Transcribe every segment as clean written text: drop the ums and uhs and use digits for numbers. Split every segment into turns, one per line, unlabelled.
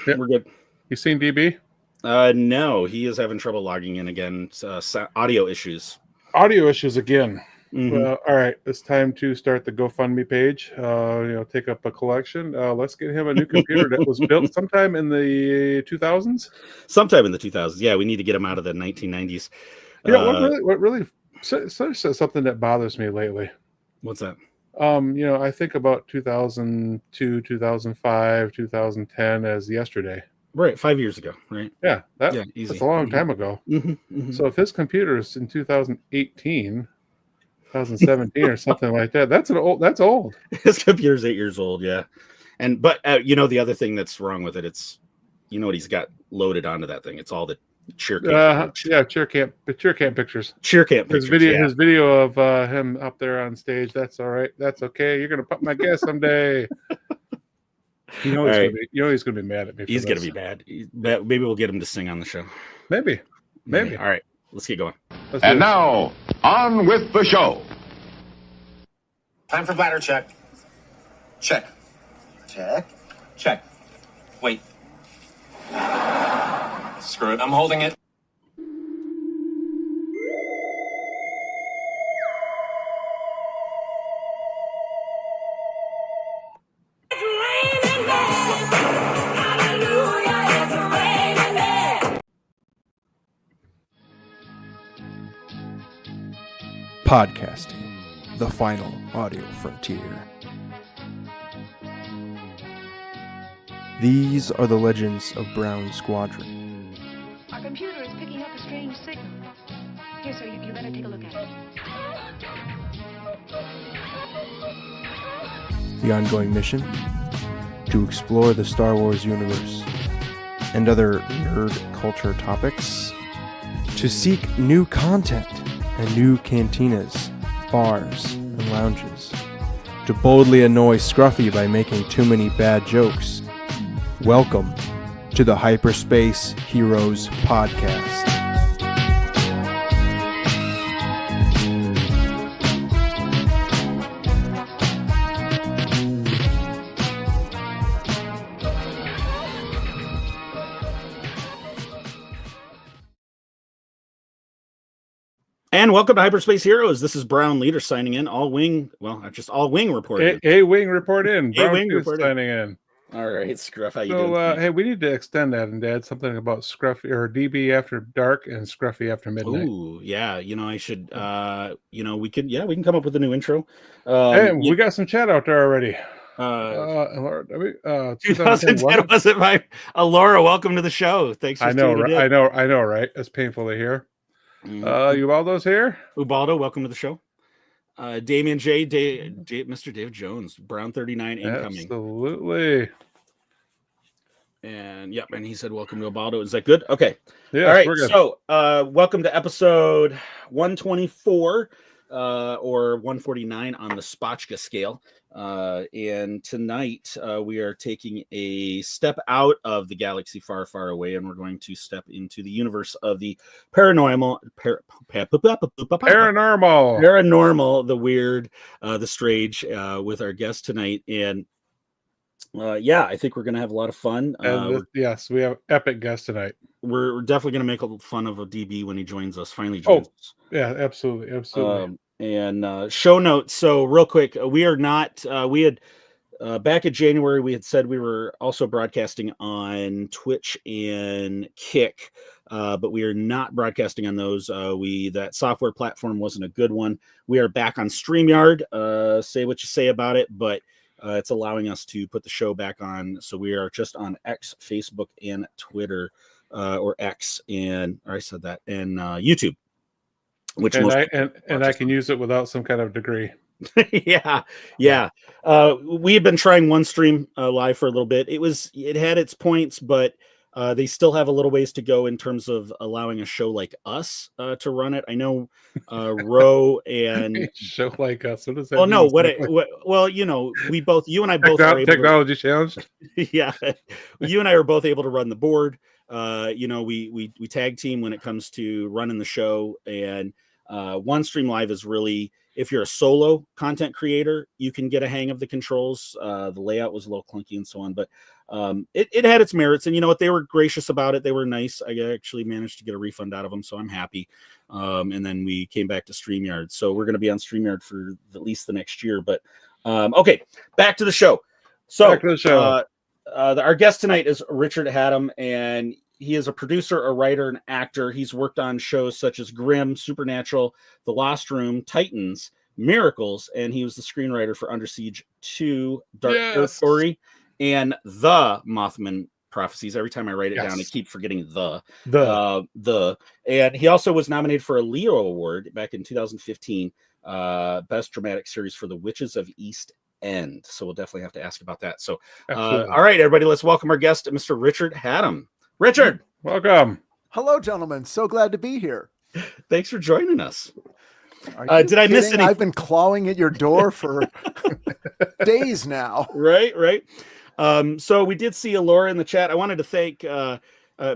Yep.
We're good.
You seen DB?
No, he is having trouble logging in again. Audio issues.
Audio issues again.
Mm-hmm.
Well, all right. It's time to start the GoFundMe page. Take up a collection. Let's get him a new computer that was built sometime in the 2000s.
Sometime in the 2000s. Yeah, we need to get him out of the 1990s.
What really something that bothers me lately.
What's that?
I think about 2002, 2005, 2010 as yesterday.
Right, 5 years ago, right?
Yeah,
easy.
That's a long time ago.
Mm-hmm, mm-hmm.
So if his computer is in 2018, 2017 or something like that, that's old.
His computer's 8 years old, yeah. But the other thing that's wrong with it, it's what he's got loaded onto that thing. It's all the cheer camp.
Cheer camp pictures.
Cheer camp pictures.
His video of him up there on stage. That's all right. That's okay. You're gonna pump my gas someday. He's gonna be mad at me.
He's gonna be mad. Maybe we'll get him to sing on the show.
Maybe.
All right, let's get going.
And now on with the show.
Time for bladder check. Check. Wait. Screw it. I'm holding it.
Podcasting, the final audio frontier. These are the legends of Brown Squadron.
Our computer is picking up a strange signal. Here, sir, you better take a look at it.
The ongoing mission? To explore the Star Wars universe and other nerd culture topics. To seek new content and new cantinas, bars, and lounges. To boldly annoy Scruffy by making too many bad jokes. Welcome to the Hyperspace Heroes Podcast.
And welcome to Hyperspace Heroes. This is Brown Leader signing in. All wing reporting.
A wing report in.
A wing report
signing in.
All right, Scruff, how you doing?
Hey, we need to extend that and add something about Scruffy or DB after dark and Scruffy after midnight.
Ooh, yeah. I should. We can come up with a new intro.
We got some chat out there already.
2010 was it, my Laura? Welcome to the show. Thanks for tuning in.
I know, right? It's painful to hear. Ubaldo's here.
Ubaldo, welcome to the show. Damien J, Mr. Dave Jones, Brown 39 incoming.
Absolutely.
And and he said, welcome to Ubaldo. Is that good? Okay.
Yeah.
All right. So, welcome to episode 124 or 149 on the Spotchka scale. And tonight we are taking a step out of the galaxy far, far away, and we're going to step into the universe of the paranormal, the weird, the strange, with our guest tonight. And I think we're going to have a lot of fun.
Yes, we have epic guest tonight.
We're definitely going to make fun of a DB when he finally joins us.
Yeah, absolutely.
And show notes. So real quick, we are not, we had back in January, we had said we were also broadcasting on Twitch and Kick, but we are not broadcasting on those. That software platform wasn't a good one. We are back on StreamYard. Say what you say about it, but it's allowing us to put the show back on. So we are just on X, Facebook, and Twitter, or X, and I said that, and YouTube.
I can use it without some kind of degree.
yeah. We had been trying one stream live for a little bit. It had its points, but they still have a little ways to go in terms of allowing a show like us to run it. I know Ro and
show like us. What does that?
Well,
mean?
We both, you and I both are able
technology challenged.
Yeah, you and I are both able to run the board. We tag team when it comes to running the show, and One Stream Live is really if you're a solo content creator, you can get a hang of the controls. The layout was a little clunky and so on, but it had its merits. And you know what? They were gracious about it. They were nice. I actually managed to get a refund out of them, so I'm happy. And then we came back to StreamYard. So we're going to be on StreamYard for at least the next year. But okay, back to the show. So
Back to the show.
Our guest tonight is Richard Hatem, and he is a producer, a writer, an actor. He's worked on shows such as Grimm, Supernatural, The Lost Room, Titans, Miracles, and he was the screenwriter for Under Siege 2, Dark Territory, and The Mothman Prophecies. Every time I write it down, I keep forgetting the. And he also was nominated for a Leo Award back in 2015, Best Dramatic Series for The Witches of East End. So we'll definitely have to ask about that. So, all right, everybody, let's welcome our guest, Mr. Richard Hatem. Richard,
welcome.
Hello, gentlemen. So glad to be here.
Thanks for joining us.
Did I miss anything? I've been clawing at your door for days now.
Right. So we did see Alora in the chat. I wanted to thank,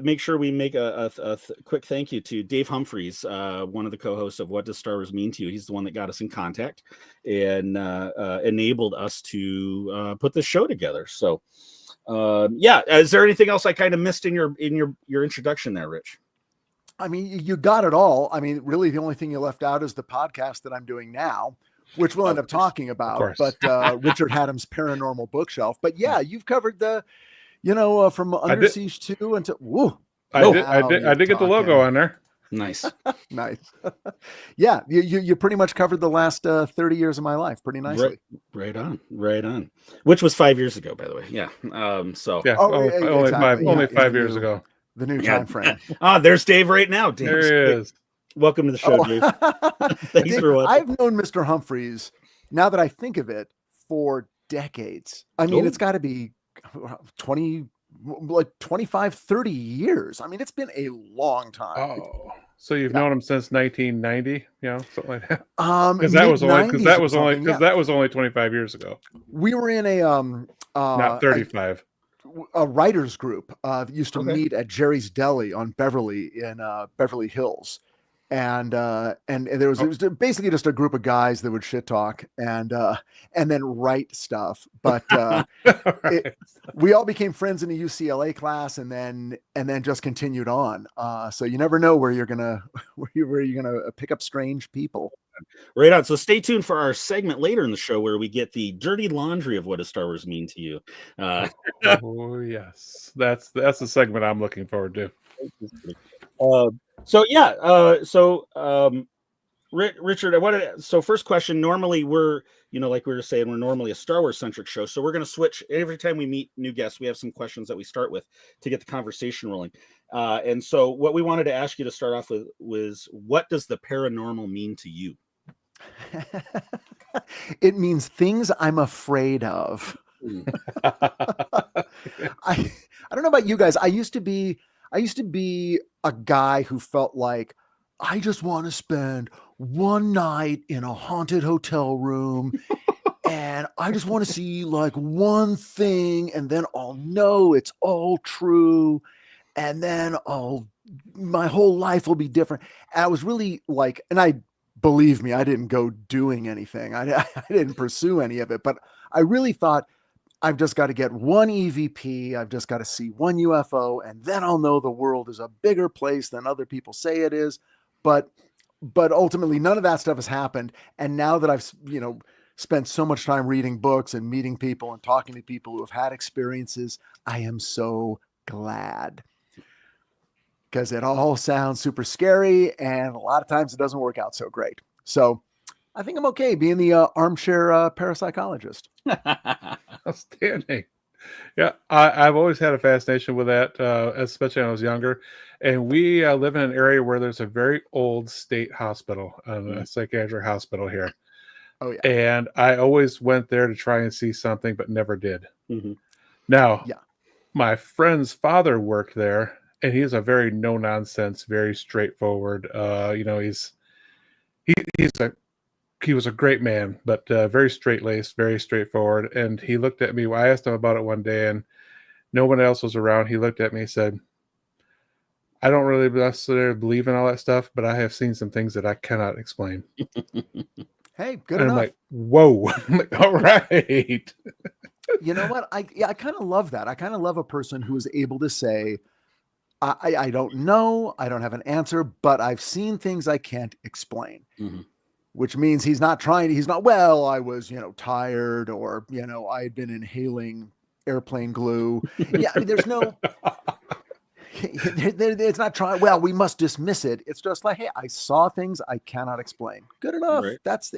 make sure we make a quick thank you to Dave Humphreys, one of the co-hosts of What Does Star Wars Mean to You? He's the one that got us in contact and enabled us to put this show together. So, is there anything else I kind of missed in your introduction there, Rich?
I mean, you got it all. I mean, really, the only thing you left out is the podcast that I'm doing now, which we'll end up talking about. But Richard Hatem's Paranormal Bookshelf. But yeah, you've covered the, from Under Siege 2 until woo.
I did get the logo on there.
Nice.
Nice. Yeah, you pretty much covered the last 30 years of my life pretty nicely.
Right on. Which was 5 years ago, by the way. Yeah.
Only 5 years ago.
The new time frame.
There's Dave right now. Dave,
there he is.
Welcome to the show, Dave. Thanks
Dave,
for watching.
I've known Mr. Humphreys, now that I think of it, for decades. I mean, it's got to be 25, 30 years. I mean, it's been a long time.
Oh, so you've known him since 1990, something like that. Because that was only 25 years ago.
We were in a
not 35.
A writers group that used to meet at Jerry's Deli on Beverly in Beverly Hills. And it was basically just a group of guys that would shit talk and then write stuff. But we all became friends in a UCLA class, and then just continued on. So you never know where you're gonna pick up strange people.
Right on. So stay tuned for our segment later in the show where we get the dirty laundry of what does Star Wars mean to you.
Oh yes, that's the segment I'm looking forward to. Richard, so first question, normally we're, like we were saying, we're normally a Star Wars centric show. So we're going to switch every time we meet new guests. We have some questions that we start with to get the conversation rolling. And so what we wanted to ask you to start off with was, what does the paranormal mean to you?
It means things I'm afraid of. I don't know about you guys. I used to be a guy who felt like I just want to spend one night in a haunted hotel room and I just want to see like one thing, and then I'll know it's all true, and then my whole life will be different. And I was really like, and believe me, I didn't go doing anything. I didn't pursue any of it, but I really thought, I've just got to get one EVP. I've just got to see one UFO, and then I'll know the world is a bigger place than other people say it is. But ultimately, none of that stuff has happened. And now that I've, spent so much time reading books and meeting people and talking to people who have had experiences, I am so glad, because it all sounds super scary, and a lot of times it doesn't work out so great. So I think I'm okay being the armchair parapsychologist.
Outstanding. Yeah, I've always had a fascination with that, especially when I was younger. And we live in an area where there's a very old state hospital, a psychiatric hospital here.
Oh yeah.
And I always went there to try and see something, but never did. Mm-hmm. Now, my friend's father worked there, and he's a very no nonsense, very straightforward. He was a great man, but very straight-laced, very straightforward. And he looked at me. I asked him about it one day, and no one else was around. He looked at me and said, I don't really necessarily believe in all that stuff, but I have seen some things that I cannot explain.
Hey, good
And
enough.
I'm like, whoa. I'm like, all right.
You know what? I kind of love that. I kind of love a person who is able to say, I don't know, I don't have an answer, but I've seen things I can't explain.
Mhm.
Which means he's not, well, I was, tired, or, I had been inhaling airplane glue. Yeah, I mean, there's no, it's not trying, well, we must dismiss it. It's just like, hey, I saw things I cannot explain. Good enough.
Right.
That's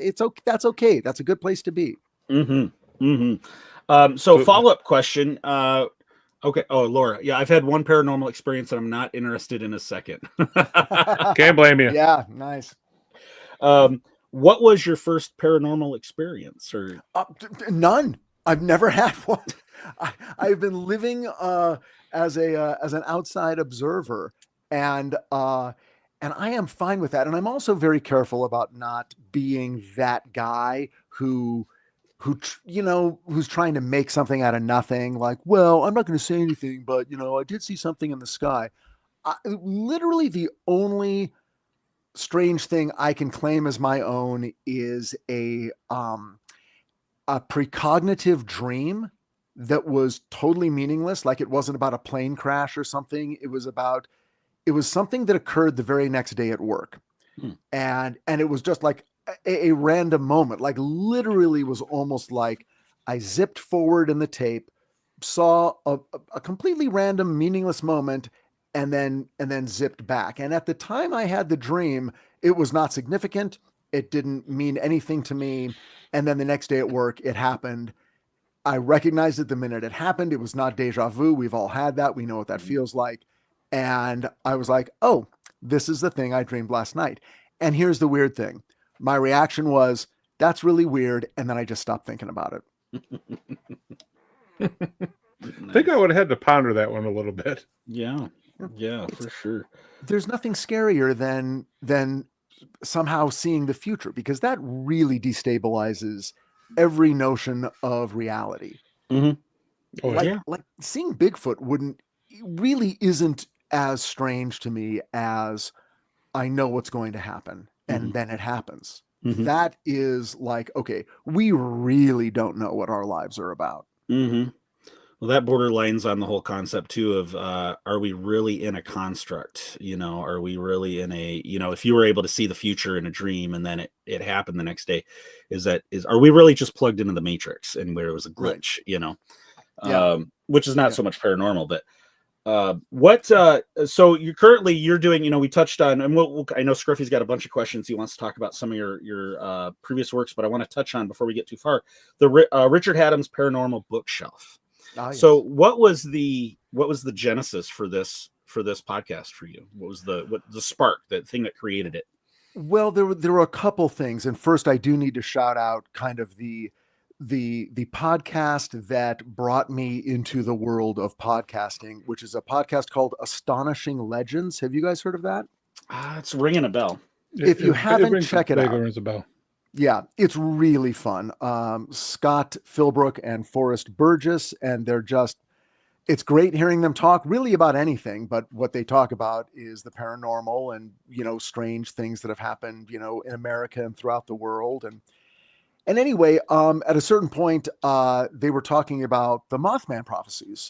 okay. That's a good place to be.
Mm-hmm. Mm-hmm. So follow-up question. Okay. Oh, Laura. Yeah, I've had one paranormal experience that I'm not interested in a second.
Can't blame you.
Yeah, nice.
What was your first paranormal experience? Or
None. I've never had one. I've been living as an outside observer, and I am fine with that. And I'm also very careful about not being that guy who's trying to make something out of nothing. Like, well, I'm not going to say anything, but I did see something in the sky. Literally, the only strange thing I can claim as my own is a precognitive dream that was totally meaningless. Like, it wasn't about a plane crash or something. It was something that occurred the very next day at work. And it was just like a random moment. Like, literally was almost like I zipped forward in the tape, saw a completely random, meaningless moment, and then zipped back. And at the time I had the dream, it was not significant. It didn't mean anything to me. And then the next day at work, it happened. I recognized it the minute it happened. It was not deja vu. We've all had that. We know what that feels like. And I was like, oh, this is the thing I dreamed last night. And here's the weird thing. My reaction was, that's really weird. And then I just stopped thinking about it.
I think I would have had to ponder that one a little bit.
Yeah, for sure.
There's nothing scarier than somehow seeing the future, because that really destabilizes every notion of reality.
Mm-hmm.
Oh,
Like seeing Bigfoot really isn't as strange to me as I know what's going to happen, and then it happens.
Mm-hmm.
That is like, okay, we really don't know what our lives are about.
Mm-hmm. Well, that borderlines on the whole concept too of, are we really in a construct? Are we really in a, if you were able to see the future in a dream and then it happened the next day, are we really just plugged into the Matrix and where it was a glitch, which is not so much paranormal, but so you're doing, we touched on, and I know Scruffy's got a bunch of questions. He wants to talk about some of your previous works, but I want to touch on, before we get too far, the Richard Hatem's Paranormal Bookshelf.
Yes.
So what was the genesis for this podcast for you? What was the spark, the thing that created it?
Well, there were a couple things. And first, I do need to shout out kind of the podcast that brought me into the world of podcasting, which is a podcast called Astonishing Legends. Have you guys heard of that?
It's ringing a bell.
If you haven't, check it out.
Rings a bell.
Yeah, it's really fun. Scott Philbrook and Forrest Burgess, and it's great hearing them talk really about anything, but what they talk about is the paranormal and, strange things that have happened, in America and throughout the world. And anyway, at a certain point, they were talking about the Mothman Prophecies,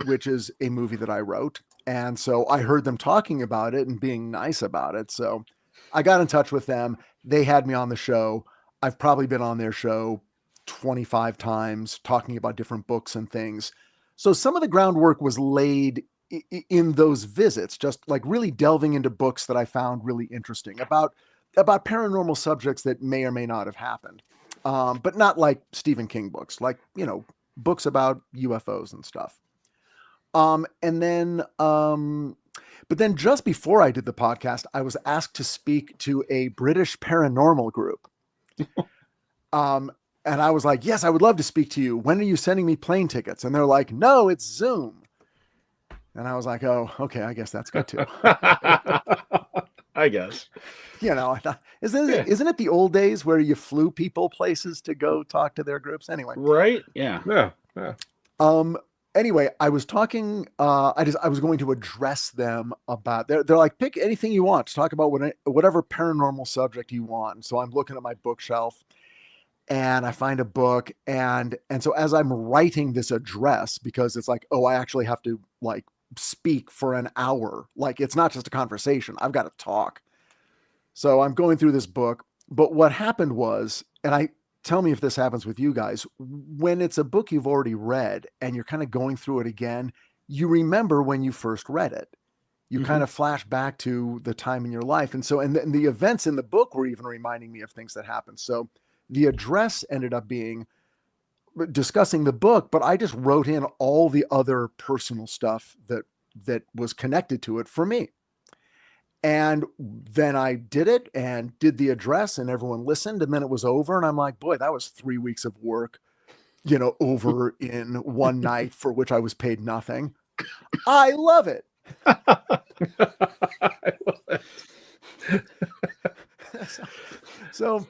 which is a movie that I wrote. And so I heard them talking about it and being nice about it. So I got in touch with them. They had me on the show. I've probably been on their show 25 times talking about different books and things. So some of the groundwork was laid in those visits, just like really delving into books that I found really interesting about paranormal subjects that may or may not have happened. But not like Stephen King books, like, books about UFOs and stuff. But then just before I did the podcast, I was asked to speak to a British paranormal group. And I was like, yes, I would love to speak to you. When are you sending me plane tickets? And they're like, no, it's Zoom. And I was like, oh, okay, I guess that's good too.
I guess.
I thought, isn't it the old days where you flew people places to go talk to their groups? Anyway.
Right. Yeah.
Yeah.
anyway, I was talking, I was going to address them about, they're like, pick anything you want to talk about, whatever paranormal subject you want. So I'm looking at my bookshelf and I find a book. And so as I'm writing this address, because it's like, oh, I actually have to like speak for an hour. Like, it's not just a conversation. I've got to talk. So I'm going through this book, but what happened was, and tell me if this happens with you guys, when it's a book you've already read and you're kind of going through it again, you remember when you first read it. You kind of flash back to the time in your life. And so, and the events in the book were even reminding me of things that happened. So the address ended up being discussing the book, but I just wrote in all the other personal stuff that was connected to it for me. And then I did it and did the address and everyone listened, and then it was over. And I'm like, boy, that was 3 weeks of work, over in one night for which I was paid nothing. I love it. So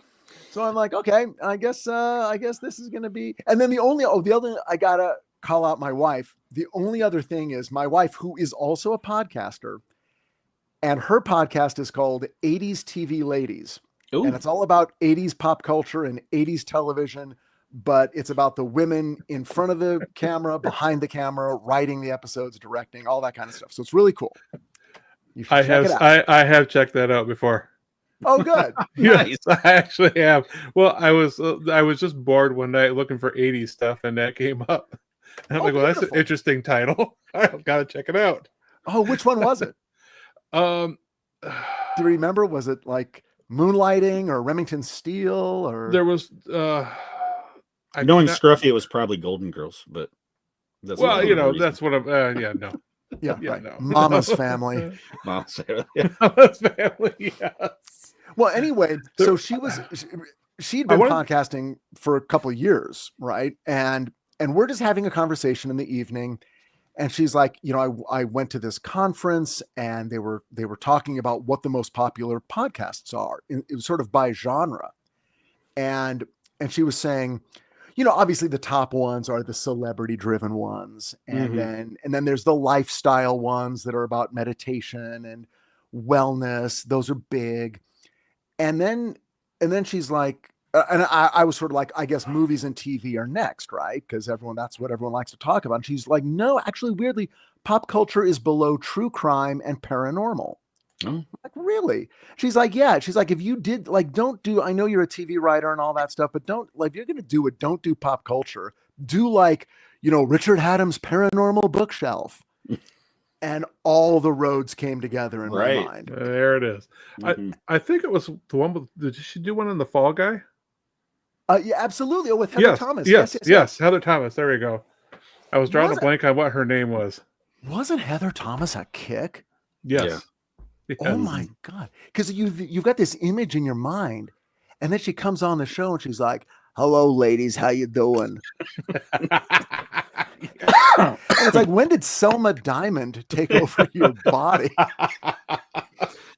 I'm like, okay, I guess this is going to be, and then the other, I got to call out my wife. The only other thing is my wife, who is also a podcaster, and her podcast is called 80s TV Ladies. Ooh. And it's all about 80s pop culture and 80s television, but it's about the women in front of the camera, behind the camera, writing the episodes, directing, all that kind of stuff. So it's really cool. You should check it out.
I have checked that out before.
Oh, good.
Nice. Yes, I actually have. Well, I was just bored one night looking for 80s stuff, and that came up. And I'm like, well, that's an interesting title. I've got to check it out.
Oh, which one was it? Do you remember? Was it like Moonlighting or Remington Steele? Or
there was
knowing Scruffy, it was probably Golden Girls, but
that's that's what I'm no.
Yeah, right. No. Mama's Family.
Mama's
Family. Mama's Family, yes.
Well, anyway, so she'd been podcasting for a couple of years, right? And we're just having a conversation in the evening. And she's like, I went to this conference and they were talking about what the most popular podcasts are. It was sort of by genre. And she was saying, obviously the top ones are the celebrity driven ones. And then there's the lifestyle ones that are about meditation and wellness. Those are big. And then she's like, and I was sort of like, I guess movies and TV are next, right? Because that's what everyone likes to talk about. And she's like, no, actually, weirdly, pop culture is below true crime and paranormal. Oh. Like, really? She's like, yeah. She's like, if you did, like, don't do, I know you're a TV writer and all that stuff, but don't, like, if you're going to do it, don't do pop culture. Do like, Richard Hatem's Paranormal Bookshelf. And all the roads came together in my mind.
There it is. I think it was the one with, did she do one on the Fall Guy?
Yeah, absolutely. Oh, with Heather Thomas.
Yes. Heather Thomas. There we go. I was drawing a blank on what her name was.
Wasn't Heather Thomas a kick?
Yes.
Yeah. Oh my God. Because you've got this image in your mind, and then she comes on the show and she's like, hello, ladies, how you doing? And it's like, when did Selma Diamond take over your body?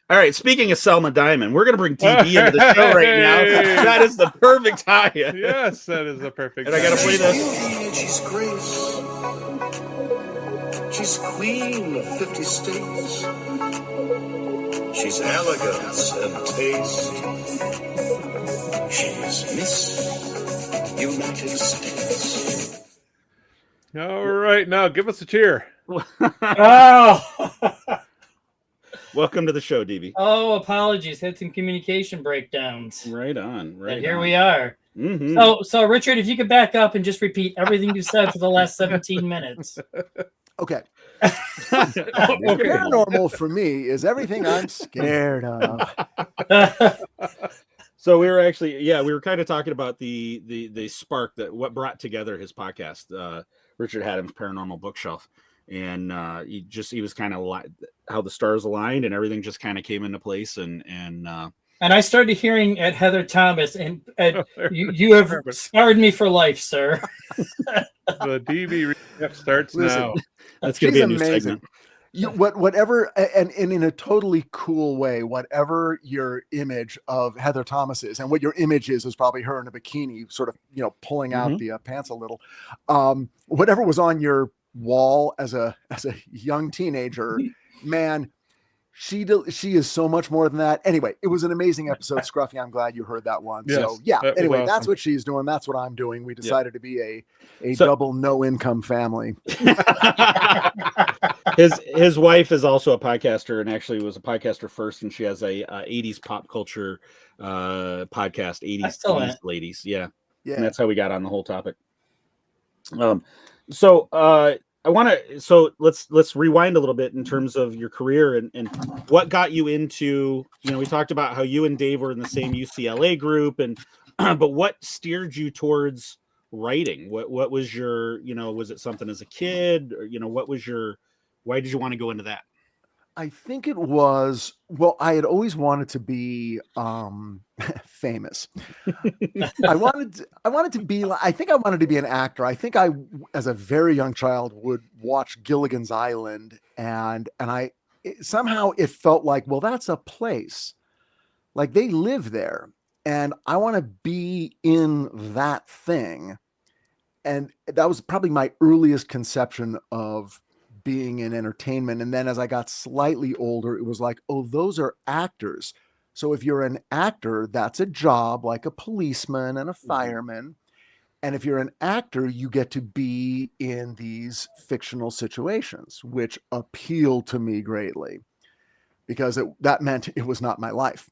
All right, speaking of Selma Diamond, we're going to bring TV into the show right now. That is the perfect tie-in.
Yes, that is the perfect
And I got to play this.
She's grace. She's queen of 50 states. She's elegance and taste. She's Miss United States.
All right, now give us a cheer.
Welcome to the show, DB.
Oh, apologies. Had some communication breakdowns.
Right on. Right.
Here we are. Mm-hmm. So Richard, if you could back up and just repeat everything you said for the last 17 minutes.
Okay. Paranormal for me is everything I'm scared of.
So we were actually, we were kind of talking about the spark what brought together his podcast, Richard Hatem's Paranormal Bookshelf. And he was kind of how the stars aligned and everything just kind of came into place. And
I started hearing at Heather Thomas, and you have scarred me for life, sir.
The DB recap starts now.
That's going to be a new segment.
Whatever, and in a totally cool way, whatever your image of Heather Thomas is, and what your image is probably her in a bikini, sort of, pulling out the pants a little. Whatever was on your wall as a young teenager, man, she is so much more than that. Anyway, it was an amazing episode, Scruffy. I'm glad you heard that one.
Yes,
so yeah,
that was
anyway,
awesome.
that's what she's doing. That's what I'm doing. We decided to be a double no income family.
His wife is also a podcaster, and actually was a podcaster first, and she has a 80s pop culture podcast, 80s ladies. Yeah. And that's how we got on the whole topic. Let's rewind a little bit in terms of your career and what got you into, we talked about how you and Dave were in the same UCLA group, and but what steered you towards writing? What was your, was it something as a kid, or why did you want to go into that?
I think it was, well, I had always wanted to be famous. I wanted to be, I think I wanted to be an actor. I think I, as a very young child, would watch Gilligan's Island, and somehow it felt like, well, that's a place. Like, they live there, and I want to be in that thing. And that was probably my earliest conception of being in entertainment. And then as I got slightly older, it was like, oh, those are actors. So if you're an actor, that's a job like a policeman and a fireman. And if you're an actor, you get to be in these fictional situations, which appealed to me greatly, because that meant it was not my life.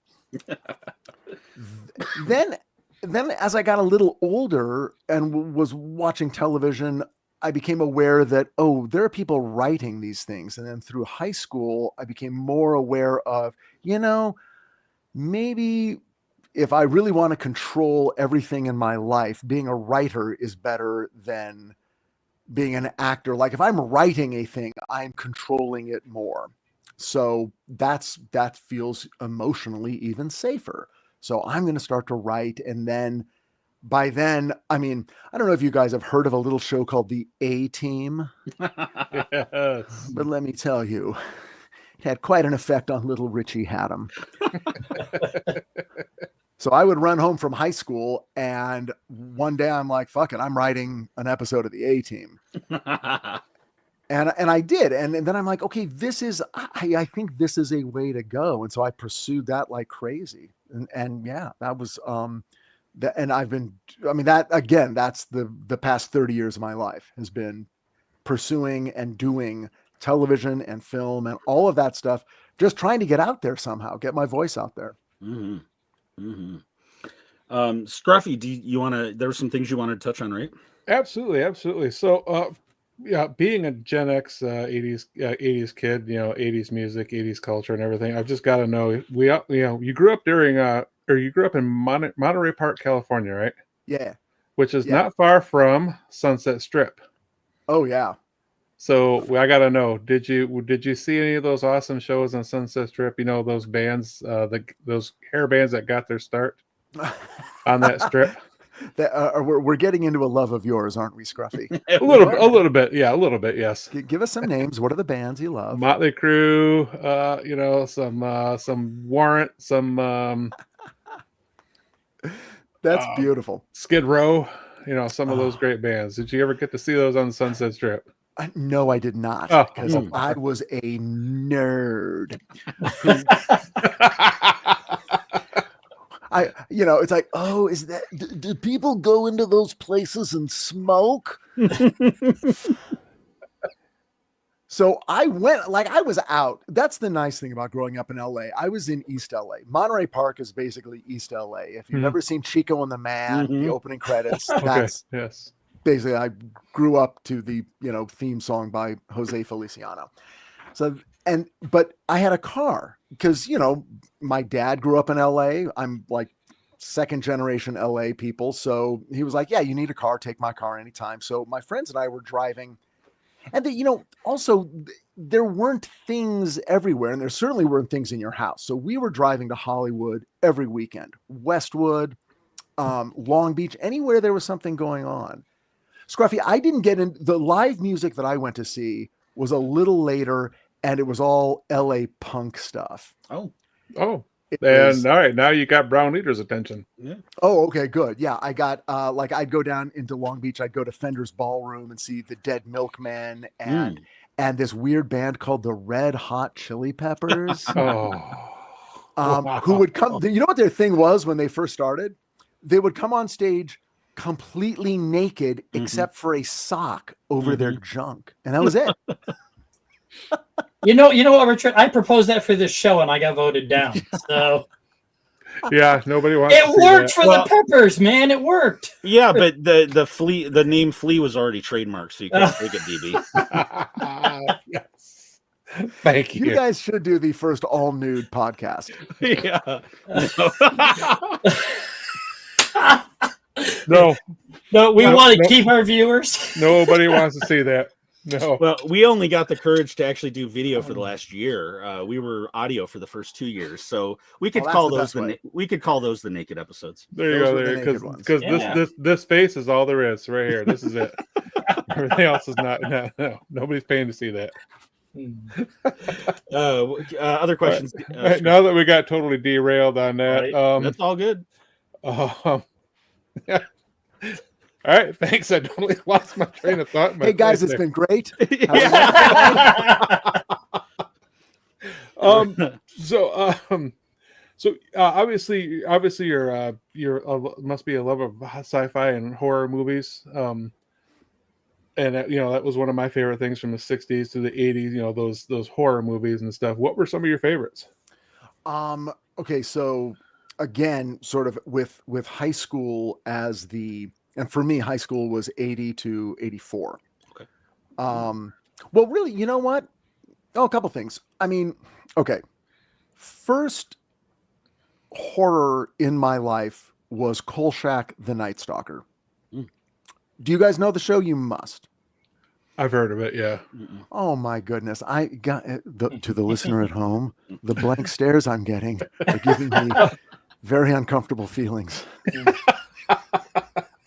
Then as I got a little older and was watching television, I became aware that, oh, there are people writing these things. And then through high school, I became more aware of, maybe if I really want to control everything in my life, being a writer is better than being an actor. Like, if I'm writing a thing, I'm controlling it more. So that feels emotionally even safer. So I'm going to start to write. And then by then, I mean, I don't know if you guys have heard of a little show called The A-Team.
Yes.
But let me tell you, it had quite an effect on little Richie Hatem. So I would run home from high school, and one day I'm like, fuck it, I'm writing an episode of The A-Team. And I did. And then I'm like, okay, I think this is a way to go. And so I pursued that like crazy. And yeah, that was, and I've been, that's the past 30 years of my life has been pursuing and doing television and film and all of that stuff, just trying to get out there somehow, get my voice out there.
Mm-hmm. Mm-hmm. Scruffy, there were some things you wanted to touch on, right?
Absolutely. So, being a Gen X 80s kid, 80s music, 80s culture and everything, I've just got to know, you grew up you grew up in Monterey Park, California, right?
Yeah.
Which is not far from Sunset Strip.
Oh yeah.
So I got to know, did you see any of those awesome shows on Sunset Strip? Those bands, those hair bands that got their start on that strip.
We're getting into a love of yours, aren't we, Scruffy?
a little bit, yeah, a little bit, yes.
Give us some names. What are the bands you love?
Motley Crue, some Warrant, some.
That's beautiful.
Skid Row, some of those great bands. Did you ever get to see those on Sunset Strip?
No, I did not, because I was a nerd. It's like, oh, is that, do people go into those places and smoke? So I went, I was out. That's the nice thing about growing up in LA. I was in East LA. Monterey Park is basically East LA. If you've ever seen Chico and the Man, the opening credits, that's basically, I grew up to the, theme song by Jose Feliciano. So, but I had a car because, my dad grew up in LA. I'm like second generation LA people. So he was like, yeah, you need a car, take my car anytime. So my friends and I were driving, and also there weren't things everywhere, and there certainly weren't things in your house. So we were driving to Hollywood every weekend, Westwood, Long Beach, anywhere there was something going on. Scruffy, I didn't get in the live music that I went to see was a little later, and it was all LA punk stuff.
Oh.
And all right, now you got Brown Leader's attention.
Yeah.
Oh, okay, good. Yeah, I got like I'd go down into Long Beach. I'd go to Fender's Ballroom and see the Dead Milkmen and this weird band called the Red Hot Chili Peppers. Who would come? You know what their thing was when they first started? They would come on stage completely naked except for a sock over their junk, and that was it.
You know what, Richard? I proposed that for this show, and I got voted down. So
yeah, nobody wants.
It worked for the Peppers, man. It worked.
Yeah, but the name Flea was already trademarked, so you can't take it, DB.
Yes. Thank you.
You guys should do the first all nude podcast.
Yeah.
No,
we want to keep our viewers.
Nobody wants to see that. No.
Well, we only got the courage to actually do video for the last year. We were audio for the first 2 years, so we could call those the naked episodes.
There you go. There, because this face is all there is right here. This is it. Everything else is not. No, nobody's paying to see that.
Other questions?
Right, now that we got totally derailed on that,
that's all good.
Yeah. All right, thanks. I totally lost my train of thought.
Hey guys, it's been great.
So obviously you're must be a lover of sci-fi and horror movies. And that was one of my favorite things from the 60s to the 80s, those horror movies and stuff. What were some of your favorites?
Okay, so again, sort of with high school and for me, high school was 80 to 84.
Okay.
Well, really, you know what? Oh, a couple things. I mean, okay. First horror in my life was Kolchak the Night Stalker. Do you guys know the show? You must.
I've heard of it, yeah.
Oh my goodness. I got to the listener at home, the blank stares I'm getting are giving me very uncomfortable feelings.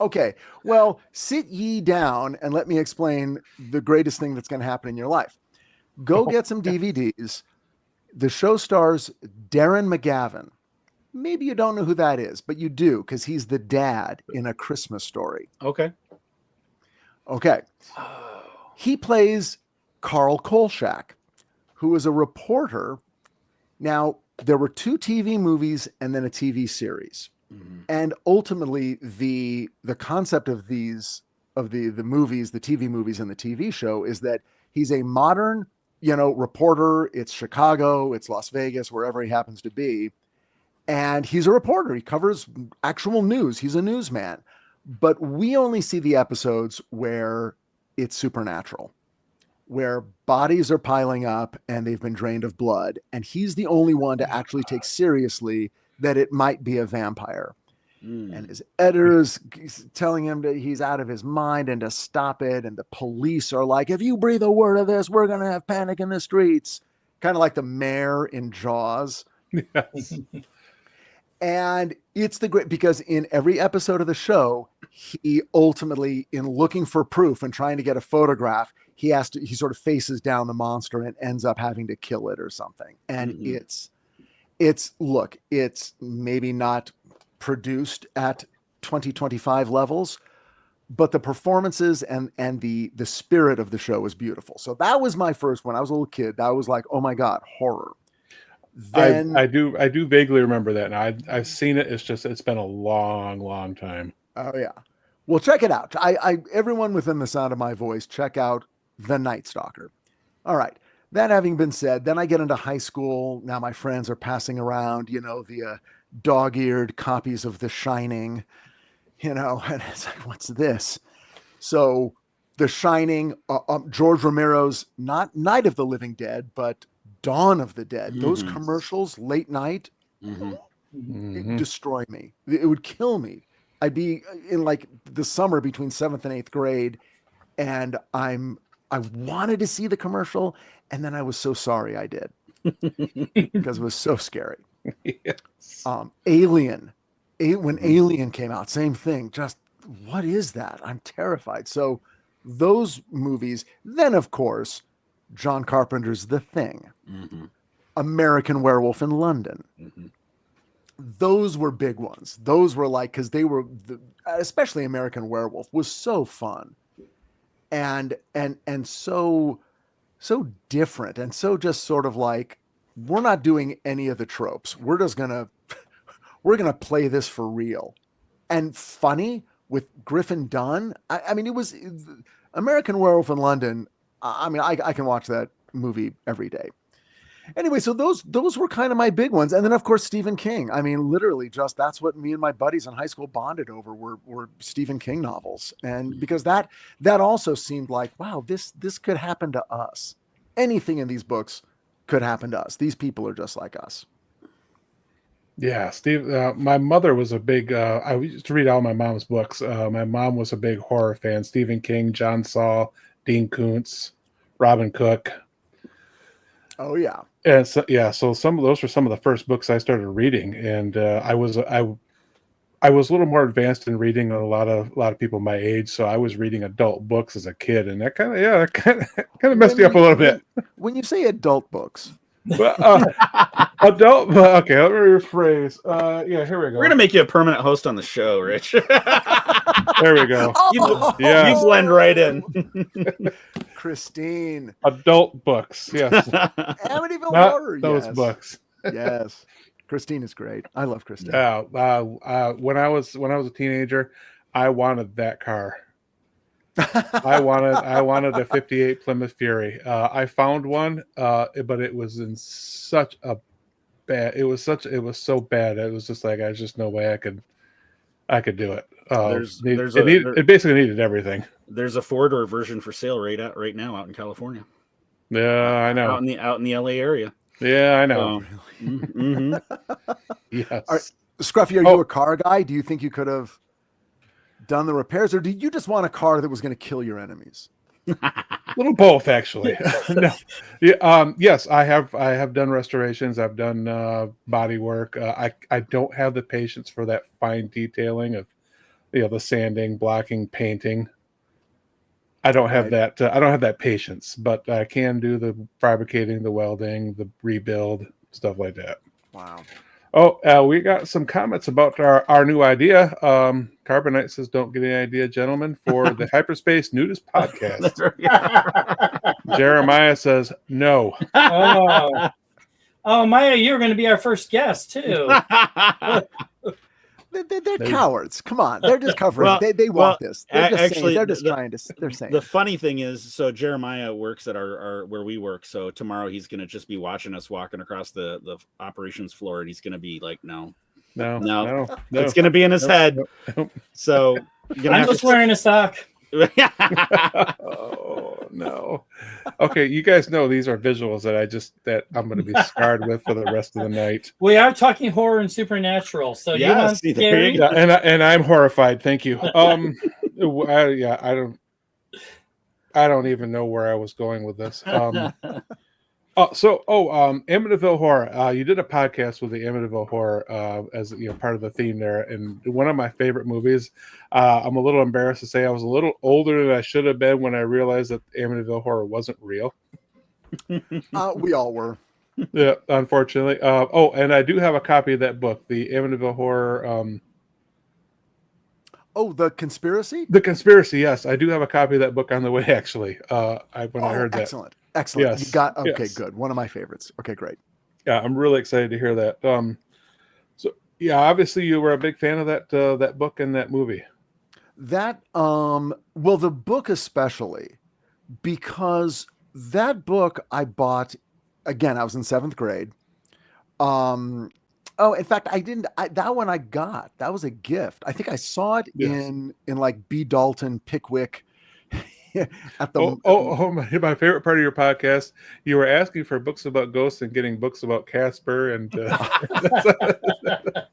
Okay, well, sit ye down and let me explain the greatest thing that's going to happen in your life. Go get some DVDs. The show stars Darren McGavin. Maybe you don't know who that is, but you do because he's the dad in A Christmas Story.
Okay.
He plays Carl Kolchak, who is a reporter. Now, there were 2 TV movies and then a TV series. And ultimately, the concept of the movies, the TV movies and the TV show is that he's a modern, reporter. It's Chicago, it's Las Vegas, wherever he happens to be. And he's a reporter. He covers actual news. He's a newsman. But we only see the episodes where it's supernatural, where bodies are piling up and they've been drained of blood. And he's the only one to actually take seriously that it might be a vampire. And his editors telling him that he's out of his mind and to stop it. And the police are like, if you breathe a word of this, we're going to have panic in the streets. Kind of like the mayor in Jaws.
Yes.
And it's because in every episode of the show, he ultimately, in looking for proof and trying to get a photograph, he sort of faces down the monster and ends up having to kill it or something. And it's maybe not produced at 2025 levels, but the performances and the spirit of the show is beautiful. So that was my first one. I was a little kid. That was like, oh my God, horror. Then
I do vaguely remember that. Now I've seen it. It's been a long time.
Oh yeah. Well, check it out. Everyone within the sound of my voice, check out The Night Stalker. All right. That having been said, then I get into high school. Now my friends are passing around, the dog-eared copies of The Shining, and it's like, what's this? So The Shining, George Romero's not Night of the Living Dead, but Dawn of the Dead. Those commercials, late night, it destroy me. It would kill me. I'd be in like the summer between 7th and 8th grade, and I wanted to see the commercial, and then I was so sorry I did because it was so scary.
Yes.
Alien. When Alien came out, same thing. Just what is that? I'm terrified. So those movies. Then, of course, John Carpenter's The Thing, American Werewolf in London, those were big ones. Those were like, because they were, especially American Werewolf was so fun, and so different, and so just sort of like, we're not doing any of the tropes. We're just gonna play this for real, and funny with Griffin Dunn. I mean, it was American Werewolf in London. I mean, I can watch that movie every day. Anyway, so those were kind of my big ones. And then of course, Stephen King. I mean, literally just, that's what me and my buddies in high school bonded over were Stephen King novels. And because that also seemed like, wow, this could happen to us. Anything in these books could happen to us. These people are just like us.
Yeah, Steve. My mother was a big. I used to read all my mom's books. My mom was a big horror fan. Stephen King, John Saul, Dean Koontz, Robin Cook.
Oh yeah.
And so, so some of those were some of the first books I started reading, and I was a little more advanced in reading than a lot of people my age. So I was reading adult books as a kid, and that kind of messed me up a little bit.
When you say adult books,
adult. Okay, let me rephrase. Yeah, here we go.
We're gonna make you a permanent host on the show, Rich.
There we go.
You blend right in.
Christine.
Adult books. Yes.
Amityville Horror.
Those
yes.
books.
Yes. Christine is great. I love Christine.
When I was a teenager, I wanted that car. I wanted a 58 Plymouth Fury. I found one, but it was in such a bad. It was so bad. It was just like, there's just no way I could do it. It basically needed everything.
There's a 4-door version for sale right now out in California.
Yeah, I know.
Out in the LA area.
Yeah, I know.
Mm-hmm.
Yes.
Scruffy, are you a car guy? Do you think you could have done the repairs, or did you just want a car that was going to kill your enemies?
A little both, actually. No. Yeah, yes, I have done restorations. I've done body work. I don't have the patience for that fine detailing of, the sanding, blocking, painting. I don't have that. I don't have that patience, but I can do the fabricating, the welding, the rebuild, stuff like that.
Wow.
Oh, we got some comments about our new idea. Carbonite says, "Don't get any idea, gentlemen, for the Hyperspace Nudist podcast." Jeremiah says, "No."
Oh, Maya, you're going to be our first guest too.
They're cowards. Come on, they're just covering. They want this. They're just they're saying.
The funny thing is, so Jeremiah works at our where we work. So tomorrow he's going to just be watching us walking across the operations floor, and he's going to be like, "No, it's going to be in his head."
No.
So
I'm just wearing a sock.
Oh no. Okay, you guys know these are visuals that I'm going to be scarred with for the rest of the night.
We are talking horror and supernatural, so
yes,
yeah, and I'm horrified. Thank you. I don't even know where I was going with this. Amityville Horror. You did a podcast with the Amityville Horror as part of the theme there, and one of my favorite movies. I'm a little embarrassed to say I was a little older than I should have been when I realized that Amityville Horror wasn't real.
We all were.
Yeah, unfortunately. And I do have a copy of that book, the Amityville Horror.
The conspiracy.
The conspiracy. Yes, I do have a copy of that book on the way. Actually, I heard that.
Excellent.
Yes.
You got good. One of my favorites. Okay, great.
Yeah, I'm really excited to hear that. Obviously you were a big fan of that book and that movie.
That the book especially, because that book I bought again. I was in 7th grade. In fact, I didn't. That one I got. That was a gift. I think I saw it in like B. Dalton, Pickwick. At the
my favorite part of your podcast, you were asking for books about ghosts and getting books about Casper and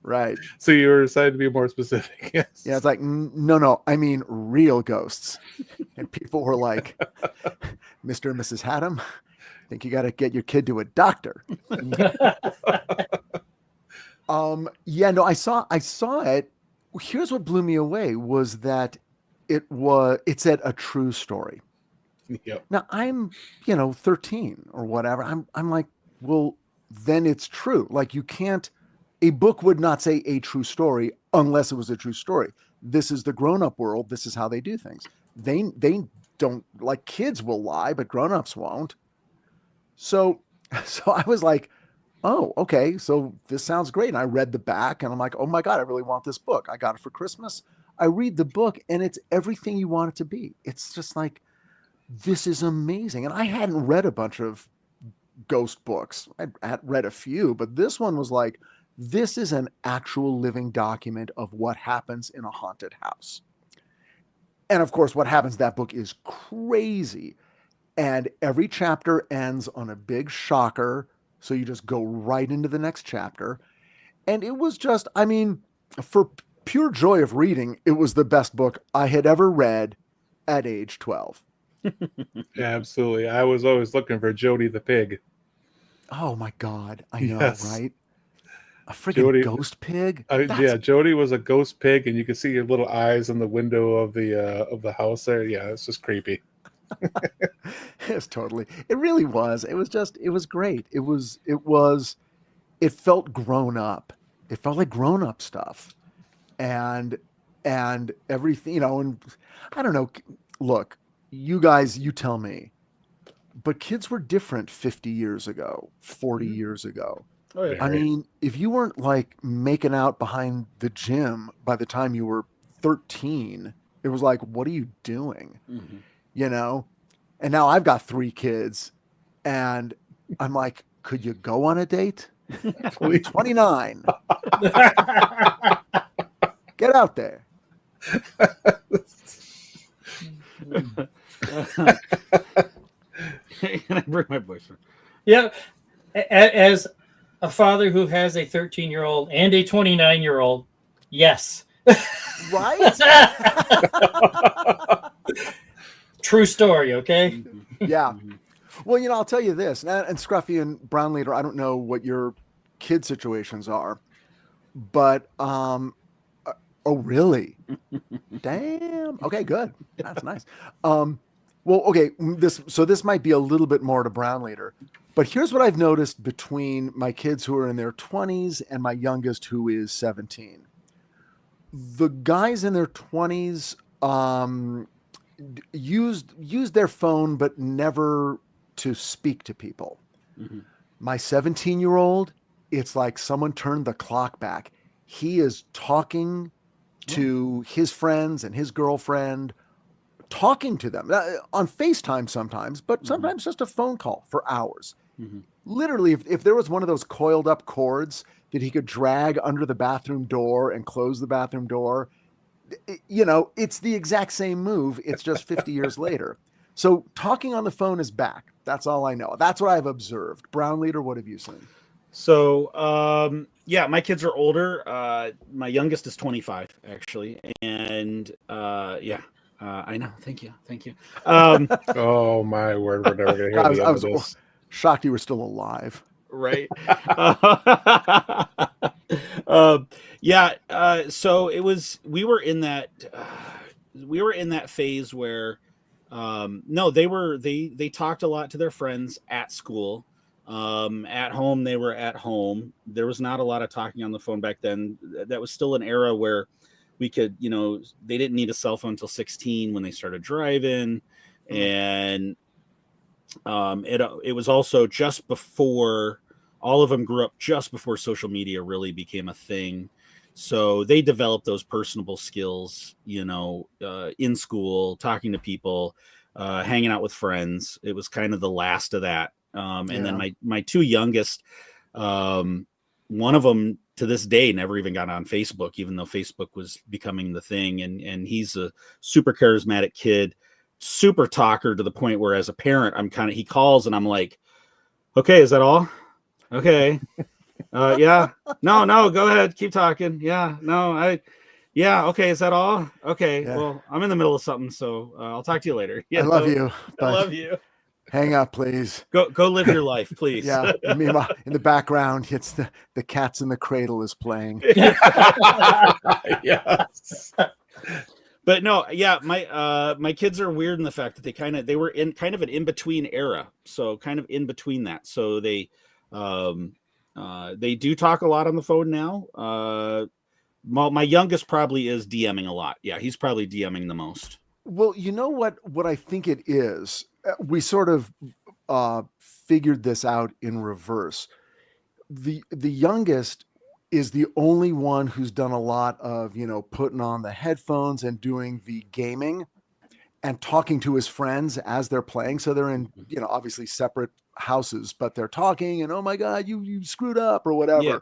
right.
So you were decided to be more specific. Yes.
Yeah, it's like no, I mean real ghosts. And people were like, Mr. and Mrs. Hatem, I think you got to get your kid to a doctor. I saw it. Here's what blew me away was that it said a true story.
Yep.
Now I'm, 13 or whatever. I'm like, well, then it's true. Like you can't a book would not say a true story unless it was a true story. This is the grown-up world. This is how they do things. They don't, like, kids will lie, but grown-ups won't. So I was like, oh, okay, so this sounds great. And I read the back and I'm like, oh my God, I really want this book. I got it for Christmas. I read the book and it's everything you want it to be. It's just like, this is amazing. And I hadn't read a bunch of ghost books. I had read a few, but this one was like, this is an actual living document of what happens in a haunted house. And of course, what happens in that book is crazy. And every chapter ends on a big shocker. So you just go right into the next chapter. And it was just, I mean, for pure joy of reading, it was the best book I had ever read at age 12.
Yeah, absolutely. I was always looking for Jody the pig.
Oh my God. I know,
Yes.
right? A freaking ghost pig?
Yeah, Jody was a ghost pig, and you could see your little eyes in the window of the house there. Yeah, it's just creepy.
It's totally, it really was. It was just, it was great. It felt grown up. It felt like grown up stuff. And everything, you know, and I don't know, look, you guys, you tell me, but kids were different 50 years ago, 40 years ago.
Oh, yeah.
I mean, if you weren't like making out behind the gym by the time you were 13, it was like, what are you doing?
Mm-hmm.
You know? And now I've got 3 kids and I'm like, could you go on a date? I'm 29. Get out there.
Can I bring my boyfriend?
Yeah. As a father who has a 13-year-old and a 29-year-old, yes.
Right?
True story, okay?
Yeah. Well, you know, I'll tell you this, and Scruffy and Brown Leader, I don't know what your kid situations are, but, oh, really? Damn. Okay, good. That's nice. Well, okay, this might be a little bit more to Brown Leader, but here's what I've noticed between my kids who are in their 20s and my youngest who is 17. The guys in their 20s used their phone, but never to speak to people.
Mm-hmm.
My 17-year-old, it's like someone turned the clock back. He is talking to his friends and his girlfriend, talking to them on FaceTime sometimes, but sometimes just a phone call for hours.
Mm-hmm.
Literally, if there was one of those coiled up cords that he could drag under the bathroom door and close the bathroom door, you know, it's the exact same move. It's just 50 years later. So talking on the phone is back. That's all I know. That's what I've observed. Brown Leader, what have you seen?
So, yeah, my kids are older. My youngest is 25, actually. And, yeah, I know. Thank you.
Oh, my word. We're never going to hear the end of this.
Shocked you were still alive.
Right. Yeah. So we were in that phase where, no, they talked a lot to their friends at school. At home, they were at home. There was not a lot of talking on the phone back then. That was still an era where we could, you know, they didn't need a cell phone until 16 when they started driving. And it was also just before, all of them grew up just before social media really became a thing. So they developed those personable skills, you know, in school, talking to people, hanging out with friends. It was kind of the last of that. And then my 2 youngest, one of them to this day never even got on Facebook, even though Facebook was becoming the thing. And he's a super charismatic kid, super talker to the point where as a parent, he calls and I'm like, okay, is that all? Okay. Yeah, no, go ahead. Keep talking. Yeah, no, yeah. Okay. Is that all? Okay. Yeah. Well, I'm in the middle of something, so I'll talk to you later.
I love you.
I love you.
Hang up, please.
Go live your life, please.
Yeah. Meanwhile, in the background, it's the Cats in the Cradle is playing.
Yes. But no, yeah, my kids are weird in the fact that they were in kind of an in-between era. So kind of in between that. So they
They do talk a lot on the phone now. My youngest probably is DMing a lot. Yeah, he's probably DMing the most.
Well, you know what I think it is? We sort of figured this out in reverse. The youngest is the only one who's done a lot of, putting on the headphones and doing the gaming and talking to his friends as they're playing. So they're in, obviously separate houses, but they're talking and, oh my God, you screwed up or whatever. Yeah.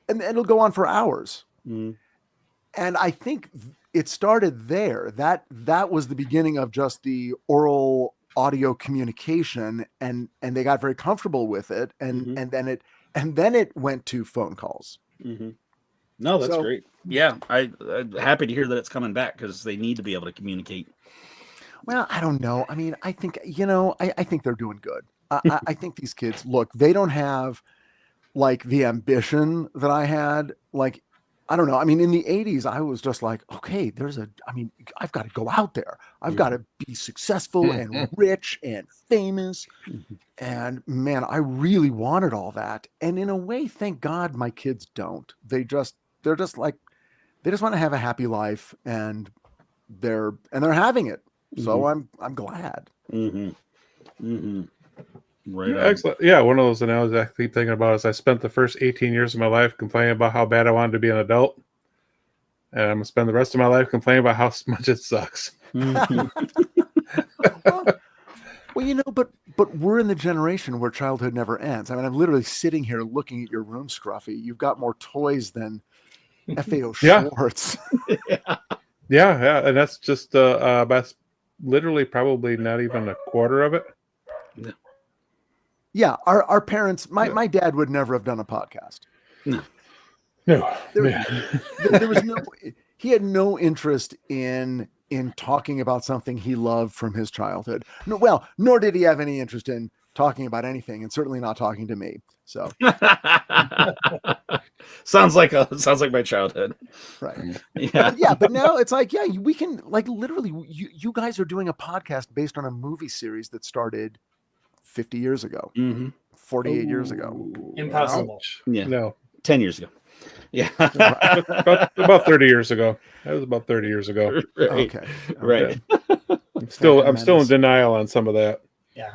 And it'll go on for hours. Mm. And I think it started there. That was the beginning of just the oral audio communication, and they got very comfortable with it. And then it went to phone calls.
Mm-hmm. No, that's great. Yeah, I'm happy to hear that it's coming back because they need to be able to communicate.
Well, I don't know. I mean, I think, I think they're doing good. I think these kids, look, they don't have like the ambition that I had. Like, I don't know. I mean, in the 80s, I was just like, okay, I've got to go out there. I've got to be successful and rich and famous. And man, I really wanted all that. And in a way, thank God my kids don't. They're just like, they just want to have a happy life, and they're having it. So I'm glad.
Mm-hmm. Mm-hmm. Right.
Yeah, excellent. Yeah, one of those analogies I keep thinking about is I spent the first 18 years of my life complaining about how bad I wanted to be an adult, and I'm gonna spend the rest of my life complaining about how much it sucks.
Well, but we're in the generation where childhood never ends. I mean, I'm literally sitting here looking at your room, Scruffy. You've got more toys than FAO Schwartz.
Yeah, and that's just that's literally probably not even a quarter of it.
Yeah, our parents, my dad would never have done a podcast.
No.
There was he had no interest in talking about something he loved from his childhood. No, well, nor did he have any interest in talking about anything, and certainly not talking to me. So
sounds like my childhood.
Right. Yeah. But now it's like, we can, like, literally you guys are doing a podcast based on a movie series that started 50 years ago, 48 years ago.
Impossible.
Yeah.
No.
10 years ago. Yeah.
about 30 years ago. That was about 30 years ago.
Right.
Okay.
Right.
I'm still in denial on some of that.
Yeah.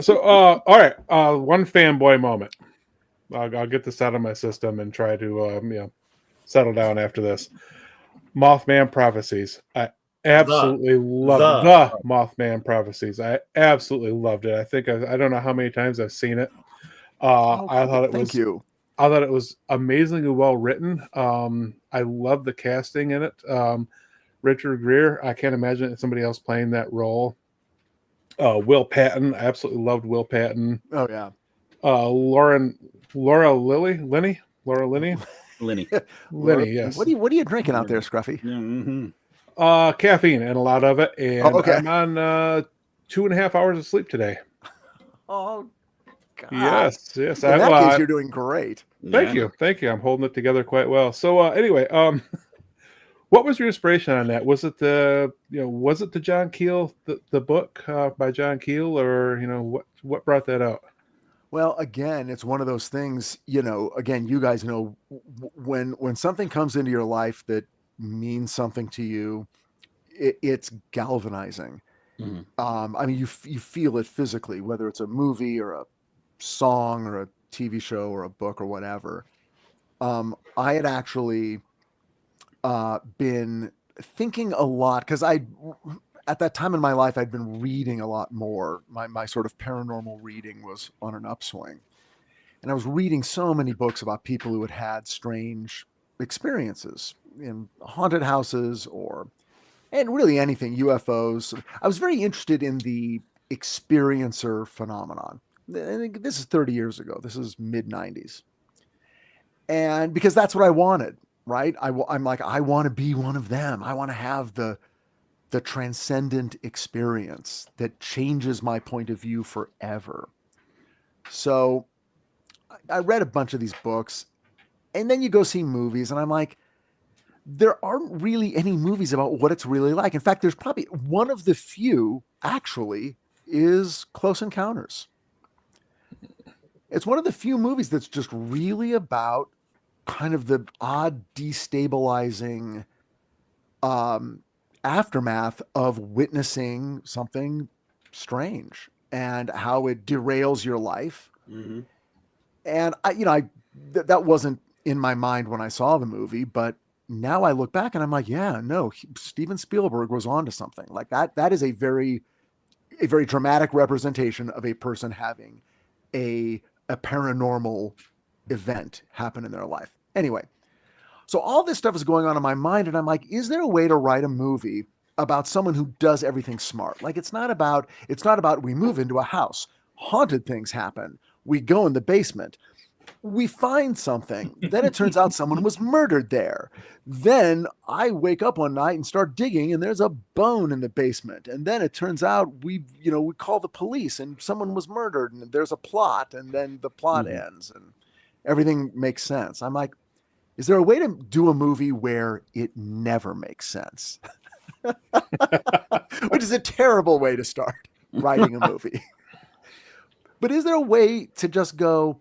So, all right. One fanboy moment. I'll get this out of my system and try to, settle down after this. Mothman Prophecies. I absolutely love the Mothman Prophecies. I absolutely loved it. I think I don't know how many times I've seen it. I thought it was amazingly well written. I love the casting in it. Richard Gere, I can't imagine somebody else playing that role. Will Patton, I absolutely loved Will Patton.
Oh yeah.
Laura Linney, yes.
What are you drinking out there, Scruffy?
Mm-hmm.
Caffeine and a lot of it, and
okay.
I'm on 2.5 hours of sleep today.
Oh God.
Yes.
In that case, you're doing great.
Thank you. I'm holding it together quite well. So anyway, what was your inspiration on that? Was it the John Keel, the book by John Keel, or what brought that out?
Well, again, it's one of those things, again, you guys know when something comes into your life that means something to you, it's galvanizing.
Mm-hmm.
I mean, you feel it physically, whether it's a movie or a song or a TV show or a book or whatever. I had actually been thinking a lot, because at that time in my life, I'd been reading a lot more. My sort of paranormal reading was on an upswing. And I was reading so many books about people who had strange experiences in haunted houses and really anything, UFOs. I was very interested in the experiencer phenomenon. This is 30 years ago. This is mid-90s. And because that's what I wanted, right? I'm like, I want to be one of them. I want to have the transcendent experience that changes my point of view forever. So I read a bunch of these books, and then you go see movies, and I'm like, there aren't really any movies about what it's really like. In fact, there's probably one of the few actually is Close Encounters. It's one of the few movies that's just really about kind of the odd, destabilizing aftermath of witnessing something strange and how it derails your life.
Mm-hmm.
And that wasn't in my mind when I saw the movie, but now I look back and I'm like, yeah, no, Steven Spielberg was onto something like that. That is a very dramatic representation of a person having a paranormal event happen in their life. Anyway, so all this stuff is going on in my mind, and I'm like, is there a way to write a movie about someone who does everything smart? Like, it's not about we move into a house, haunted things happen, we go in the basement, we find something, then it turns out someone was murdered there. Then I wake up one night and start digging, and there's a bone in the basement. And then it turns out we call the police, and someone was murdered, and there's a plot, and then the plot ends, and everything makes sense. I'm like, is there a way to do a movie where it never makes sense? Which is a terrible way to start writing a movie. But is there a way to just go,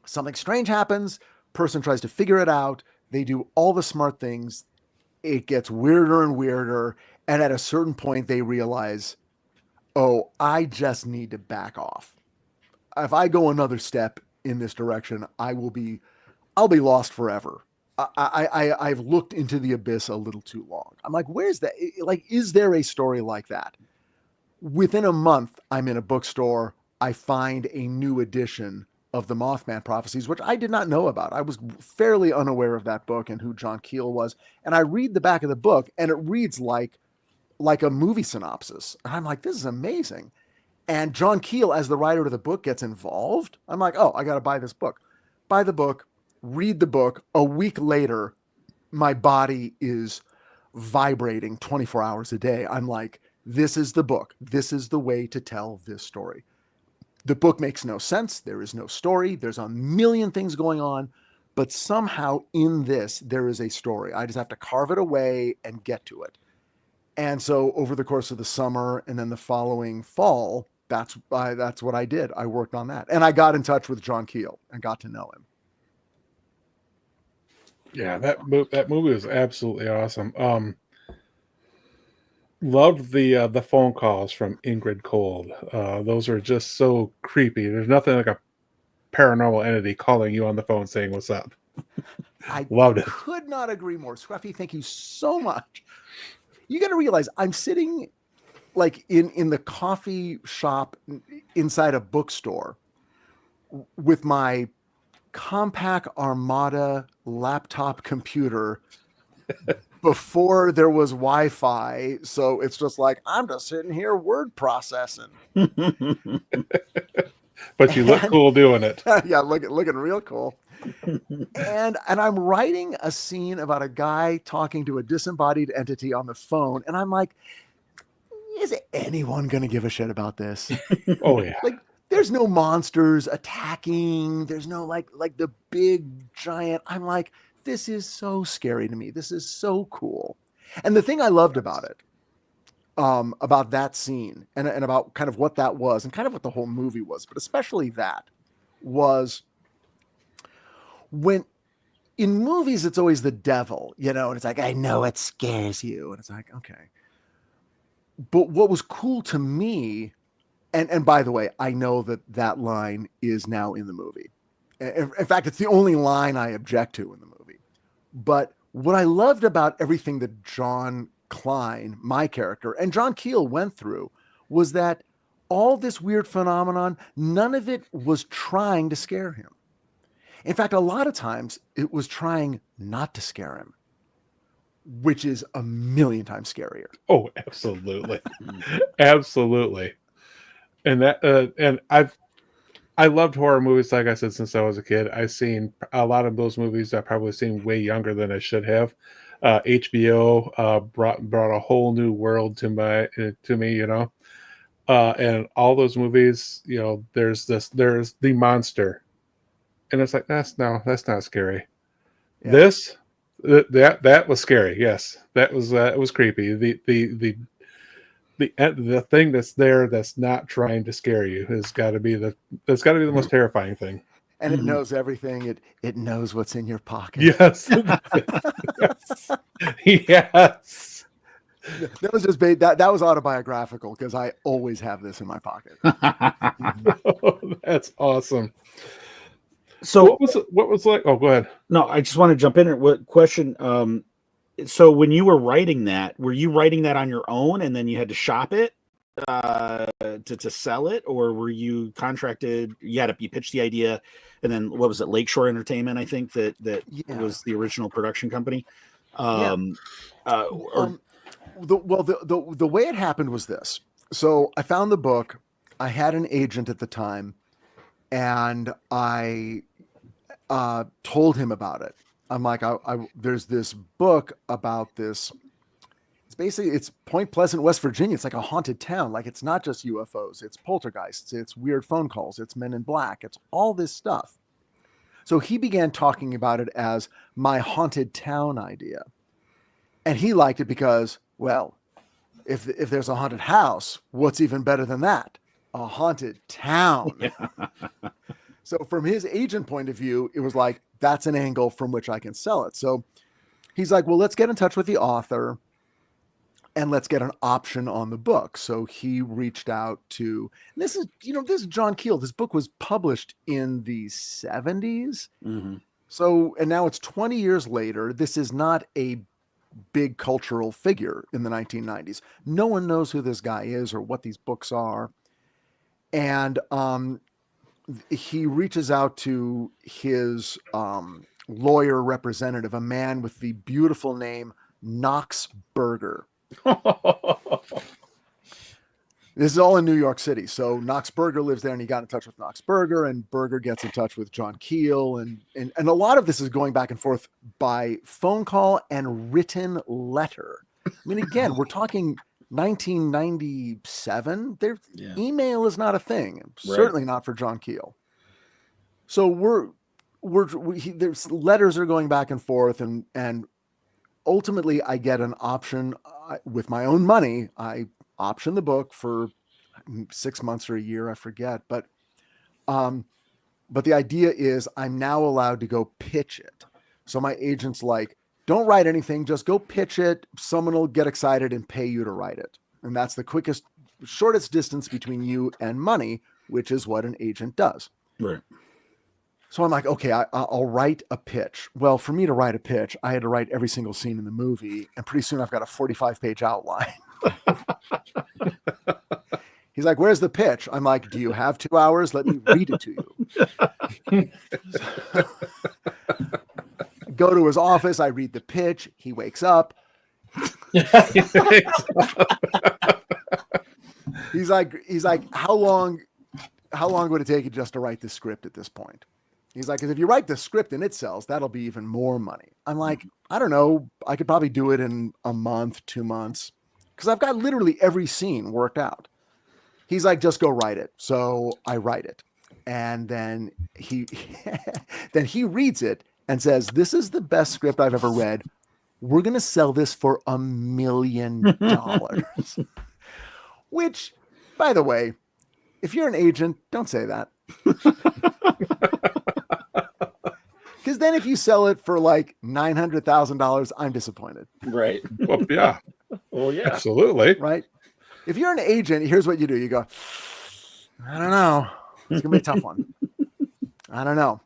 something strange happens, person tries to figure it out, they do all the smart things, it gets weirder and weirder, and at a certain point they realize, oh, I just need to back off. If I go another step in this direction, I'll be lost forever. I've looked into the abyss a little too long. I'm like, where's that? Like, is there a story like that? Within a month, I'm in a bookstore, I find a new edition of the Mothman Prophecies, which I did not know about. I was fairly unaware of that book and who John Keel was. And I read the back of the book, and it reads like a movie synopsis. And I'm like, this is amazing. And John Keel, as the writer of the book, gets involved. I'm like, oh, I got to buy this book. Buy the book, read the book. A week later, my body is vibrating 24 hours a day. I'm like, this is the book. This is the way to tell this story. The book makes no sense. There is no story. There's a million things going on, but somehow in this, there is a story. I just have to carve it away and get to it. And so over the course of the summer and then the following fall, that's what I did. I worked on that. And I got in touch with John Keel and got to know him.
Yeah, that movie was absolutely awesome. Loved the phone calls from Ingrid Cold. Those are just so creepy. There's nothing like a paranormal entity calling you on the phone saying what's up.
I
loved it.
Could not agree more. Scruffy, thank you so much. You got to realize I'm sitting like in the coffee shop inside a bookstore with my Compaq Armada laptop computer before there was Wi-Fi. So it's just like, I'm just sitting here word processing.
But you look cool doing it.
Yeah, looking real cool. And I'm writing a scene about a guy talking to a disembodied entity on the phone. And I'm like, is anyone going to give a shit about this?
Oh, yeah.
Like, there's no monsters attacking. There's no like the big giant. I'm like, this is so scary to me. This is so cool. And the thing I loved about it, about that scene and about kind of what that was and kind of what the whole movie was, but especially that was when in movies, it's always the devil, and it's like, I know it scares you. And it's like, okay. But what was cool to me, and by the way, I know that line is now in the movie. In fact, it's the only line I object to in the movie. But what I loved about everything that John Klein, my character, and John Keel went through was that all this weird phenomenon, none of it was trying to scare him. In fact, a lot of times it was trying not to scare him, which is a million times scarier.
Oh, absolutely. Absolutely. And I loved horror movies, like I said, since I was a kid. I've seen a lot of those movies I've probably seen way younger than I should have. HBO brought a whole new world to me, and all those movies, there's the monster, and it's like that's not scary. Yeah. That was scary. Yes, that was creepy. the thing that's there that's not trying to scare you has got to be the most terrifying thing.
And it knows everything. It knows what's in your pocket.
Yes. Yes.
That was just that was autobiographical because I always have this in my pocket.
That's awesome.
So
what was like? Oh, go ahead.
No, I just want to jump in here. What question? So when you were writing that, were you writing that on your own and then you had to shop it to sell it, or were you contracted? You pitched the idea, and then what was it? Lakeshore Entertainment, I think that was the original production company.
The way it happened was this. So I found the book. I had an agent at the time, and I told him about it. I'm like, there's this book about this. It's Point Pleasant, West Virginia. It's like a haunted town. Like, it's not just UFOs. It's poltergeists. It's weird phone calls. It's men in black. It's all this stuff. So he began talking about it as my haunted town idea. And he liked it because, well, if there's a haunted house, what's even better than that? A haunted town. Yeah. So from his agent point of view, it was like, that's an angle from which I can sell it. So he's like, well, let's get in touch with the author and let's get an option on the book. So he reached out to, this is John Keel. This book was published in the 70s. Mm-hmm. So, and now it's 20 years later. This is not a big cultural figure in the 1990s. No one knows who this guy is or what these books are. And he reaches out to his lawyer representative, a man with the beautiful name Knox Berger. This is all in New York City. So Knox Berger lives there, and he got in touch with Knox Berger, and Berger gets in touch with John Keel. And a lot of this is going back and forth by phone call and written letter. I mean, again, we're talking 1997. Email is not a thing. Certainly not for John Keel. So there's letters are going back and forth, and ultimately I get an option with my own money. I option the book for 6 months or a year, I forget. But the idea is I'm now allowed to go pitch it. So my agent's like, don't write anything, just go pitch it. Someone will get excited and pay you to write it. And that's the shortest distance between you and money, which is what an agent does.
Right.
So I'm like, okay, I'll write a pitch. Well, for me to write a pitch, I had to write every single scene in the movie. And pretty soon I've got a 45-page outline. He's like, where's the pitch? I'm like, do you have 2 hours? Let me read it to you. Go to his office. I read the pitch. He wakes up. He's like, how long would it take you just to write this script at this point? He's like, because if you write the script and it sells, that'll be even more money. I'm like, I don't know. I could probably do it in a month, 2 months, because I've got literally every scene worked out. He's like, just go write it. So I write it. And then he reads it and says, this is the best script I've ever read. We're going to sell this for $1 million. Which, by the way, if you're an agent, don't say that. Because then if you sell it for like $900,000, I'm disappointed.
Right.
Well, yeah.
Well, yeah.
Absolutely.
Right. If you're an agent, here's what you do. You go, I don't know. It's going to be a tough one. I don't know.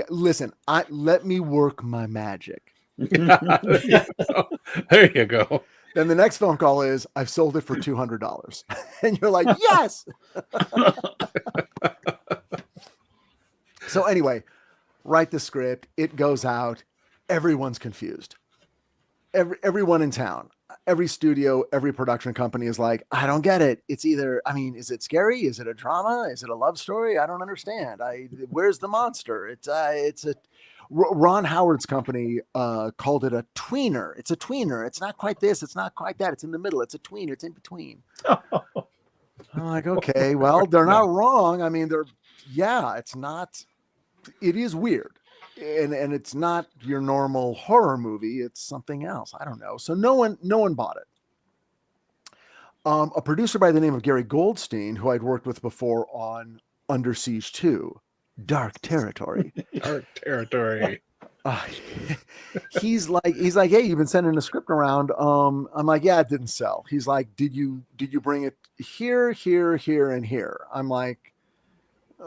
Listen, let me work my magic.
There you go.
Then the next phone call is, I've sold it for $200. And you're like, yes. So anyway, write the script. It goes out. Everyone's confused. Everyone in town, every studio, every production company is like, I don't get it. It's either, is it scary? Is it a drama? Is it a love story? I don't understand. Where's the monster? It's a Ron Howard's company called it a tweener. It's a tweener. It's not quite this. It's not quite that. It's in the middle. It's a tweener. It's in between. I'm like, okay, well, they're not wrong. It's not, it is weird. And it's not your normal horror movie. It's something else. I don't know. So no one bought it. A producer by the name of Gary Goldstein, who I'd worked with before on Under Siege 2, Dark Territory.
Dark Territory.
He's like, hey, you've been sending a script around. I'm like, yeah, it didn't sell. He's like, did you bring it here, and here? I'm like,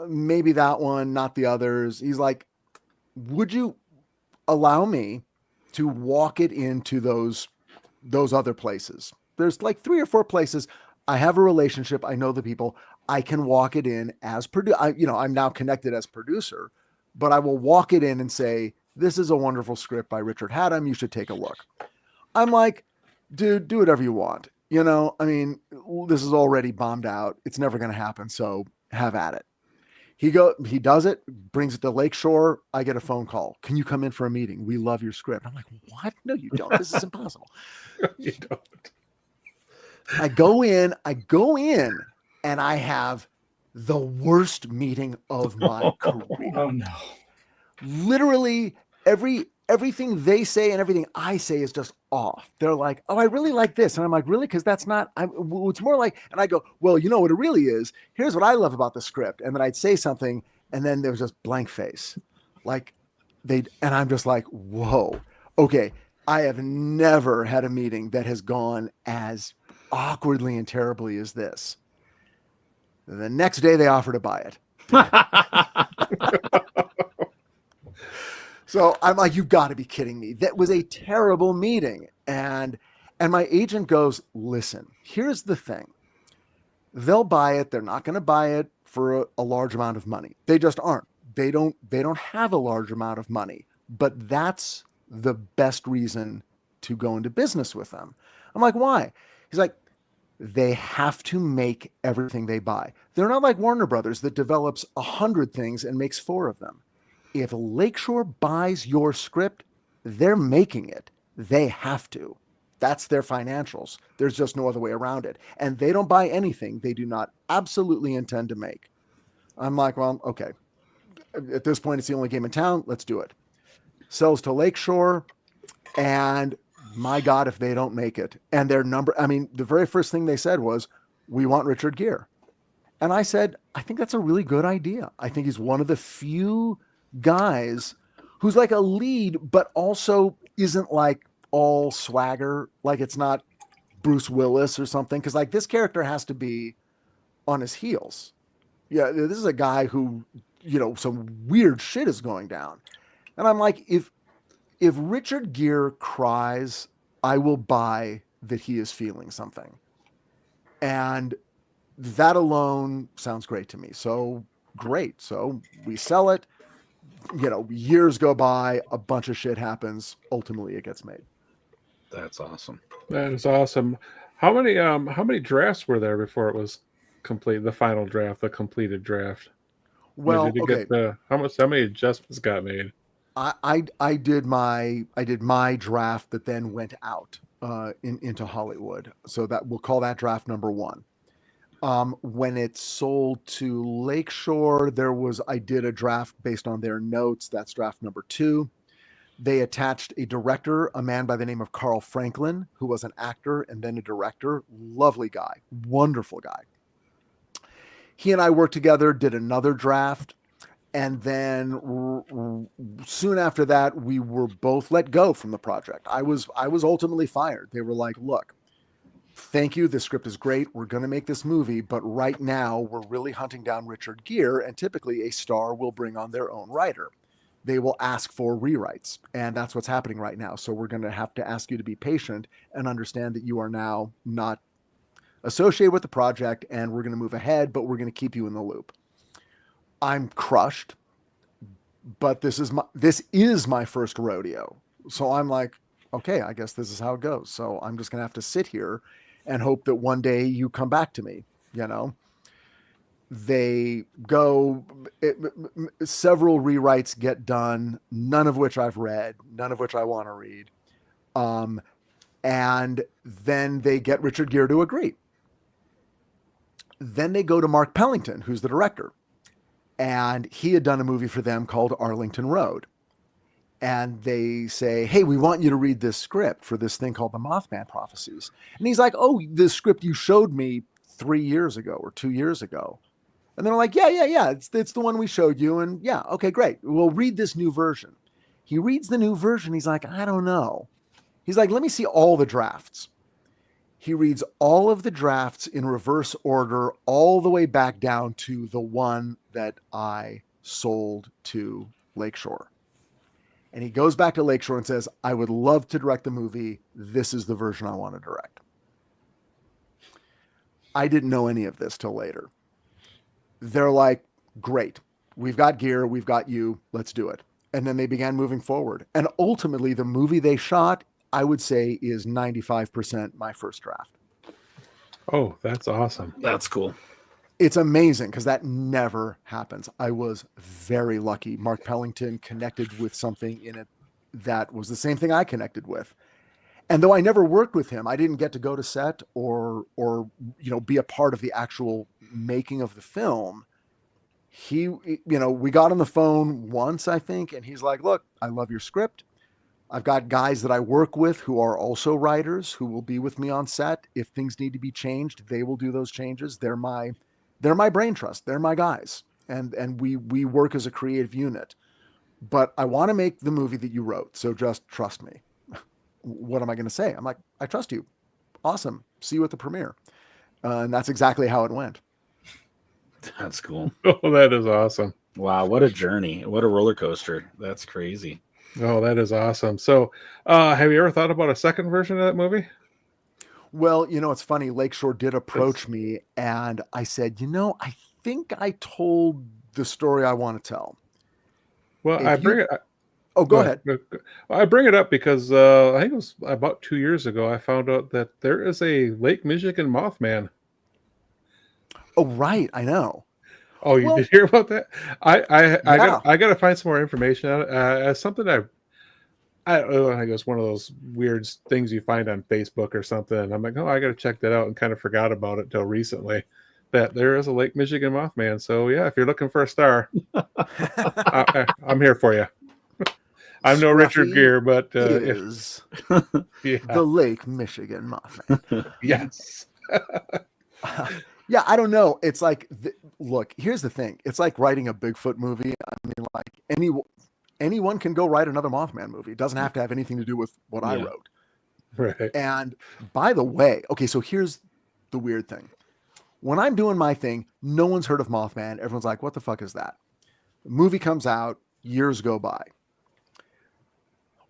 maybe that one, not the others. He's like, would you allow me to walk it into those other places? There's like 3 or 4 places. I have a relationship. I know the people. I can walk it in as I'm now connected as producer, but I will walk it in and say, this is a wonderful script by Richard Hatem. You should take a look. I'm like, dude, do whatever you want. I mean, this is already bombed out. It's never going to happen. So have at it. He does it, brings it to Lakeshore. I get a phone call. Can you come in for a meeting? We love your script. I'm like, what? No, you don't. This is impossible.
You don't.
I go in and I have the worst meeting of my career.
Oh no.
Literally everything they say and everything I say is just off. They're like, oh, I really like this. And I'm like, really? Because that's not, it's more like, and I go, well, you know what it really is? Here's what I love about the script. And then I'd say something and then there was just blank face. Like and I'm just like, whoa, okay. I have never had a meeting that has gone as awkwardly and terribly as this. The next day they offer to buy it. So I'm like, you've got to be kidding me. That was a terrible meeting. And my agent goes, listen, here's the thing. They'll buy it. They're not going to buy it for a large amount of money. They just aren't. They don't have a large amount of money, but that's the best reason to go into business with them. I'm like, why? He's like, they have to make everything they buy. They're not like Warner Brothers that develops 100 things and makes 4 of them. If Lakeshore buys your script, they're making it. They have to. That's their financials. There's just no other way around it. And they don't buy anything they do not absolutely intend to make. I'm like, well, okay. At this point, it's the only game in town. Let's do it. Sells to Lakeshore. And my God, if they don't make it. And the very first thing they said was, we want Richard Gere. And I said, I think that's a really good idea. I think he's one of the few guys who's like a lead, but also isn't like all swagger. Like it's not Bruce Willis or something. Cause like this character has to be on his heels. Yeah. This is a guy who, some weird shit is going down. And I'm like, if Richard Gere cries, I will buy that he is feeling something. And that alone sounds great to me. So great. So we sell it. Years go by, a bunch of shit happens. Ultimately, it gets made.
That's awesome.
That is awesome. How many drafts were there before it was complete? The final draft, the completed draft.
Well,
okay. How many adjustments got made?
I did my draft that then went out into Hollywood. So that we'll call that draft number 1. When it sold to Lakeshore, I did a draft based on their notes. That's draft number 2. They attached a director, a man by the name of Carl Franklin, who was an actor and then a director. Lovely guy, wonderful guy. He and I worked together, did another draft. And then soon after that, we were both let go from the project. I was ultimately fired. They were like, look, thank you. The script is great. We're going to make this movie. But right now, we're really hunting down Richard Gere. And typically, a star will bring on their own writer. They will ask for rewrites. And that's what's happening right now. So we're going to have to ask you to be patient and understand that you are now not associated with the project. And we're going to move ahead, but we're going to keep you in the loop. I'm crushed, but this is my first rodeo. So I'm like, okay, I guess this is how it goes. So I'm just going to have to sit here and hope that one day you come back to me. They go, several rewrites get done, none of which I've read, none of which I want to read. And then they get Richard Gere to agree. Then they go to Mark Pellington, who's the director. And he had done a movie for them called Arlington Road. and they say, hey, we want you to read this script for this thing called the Mothman Prophecies. And he's like, oh, the script you showed me 3 years ago or 2 years ago. And they're like, yeah. It's the one we showed you. And yeah, okay, great. We'll read this new version. He reads the new version. He's like, I don't know. He's like, let me see all the drafts. He reads all of the drafts in reverse order, all the way back down to the one that I sold to Lakeshore. And he goes back to Lakeshore and says, I would love to direct the movie. This is the version I want to direct. I didn't know any of this till later. They're like, great. We've got gear. We've got you. Let's do it. And then they began moving forward. And ultimately, the movie they shot, I would say, is 95% my first draft.
Oh, that's awesome.
That's cool.
It's amazing because that never happens. I was very lucky. Mark Pellington connected with something in it that was the same thing I connected with. And though I never worked with him, I didn't get to go to set or be a part of the actual making of the film. We got on the phone once, I think, and he's like, look, I love your script. I've got guys that I work with who are also writers who will be with me on set. If things need to be changed, they will do those changes. They're my brain trust. They're my guys. And we work as a creative unit. But I want to make the movie that you wrote, so just trust me. What am I going to say? I'm like, I trust you. Awesome. See you at the premiere. And that's exactly how it went.
That's cool.
Oh, that is awesome.
Wow, what a journey. What a roller coaster. That's crazy.
Oh, that is awesome. So, have you ever thought about a second version of that movie?
Well, it's funny. Lakeshore did approach me, and I said, I think I told the story I want to tell.
Well,
go ahead.
I bring it up because I think it was about 2 years ago I found out that there is a Lake Michigan Mothman.
Oh, right. I know.
Oh, you did hear about that? I got to find some more information on it. As something I don't know, I think it's one of those weird things you find on Facebook or something. And I'm like, oh, I got to check that out, and kind of forgot about it till recently. That there is a Lake Michigan Mothman. So yeah, if you're looking for a star, I'm here for you. I'm no
Scruffy
Richard Gere, but
is the Lake Michigan Mothman.
Yes.
Yeah, I don't know. It's like, look, here's the thing. It's like writing a Bigfoot movie. I mean, like anyone can go write another Mothman movie. It doesn't have to have anything to do with what I wrote.
Right.
And by the way, okay, so here's the weird thing. When I'm doing my thing, no one's heard of Mothman. Everyone's like, what the fuck is that? The movie comes out, years go by.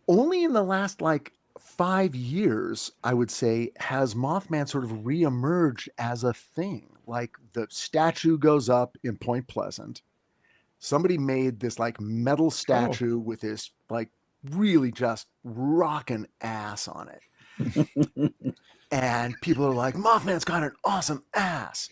Only in the last 5 years, I would say, has Mothman sort of reemerged as a thing. Like the statue goes up in Point Pleasant. Somebody made this metal statue with this really just rockin' ass on it. And people are like, Mothman's got an awesome ass.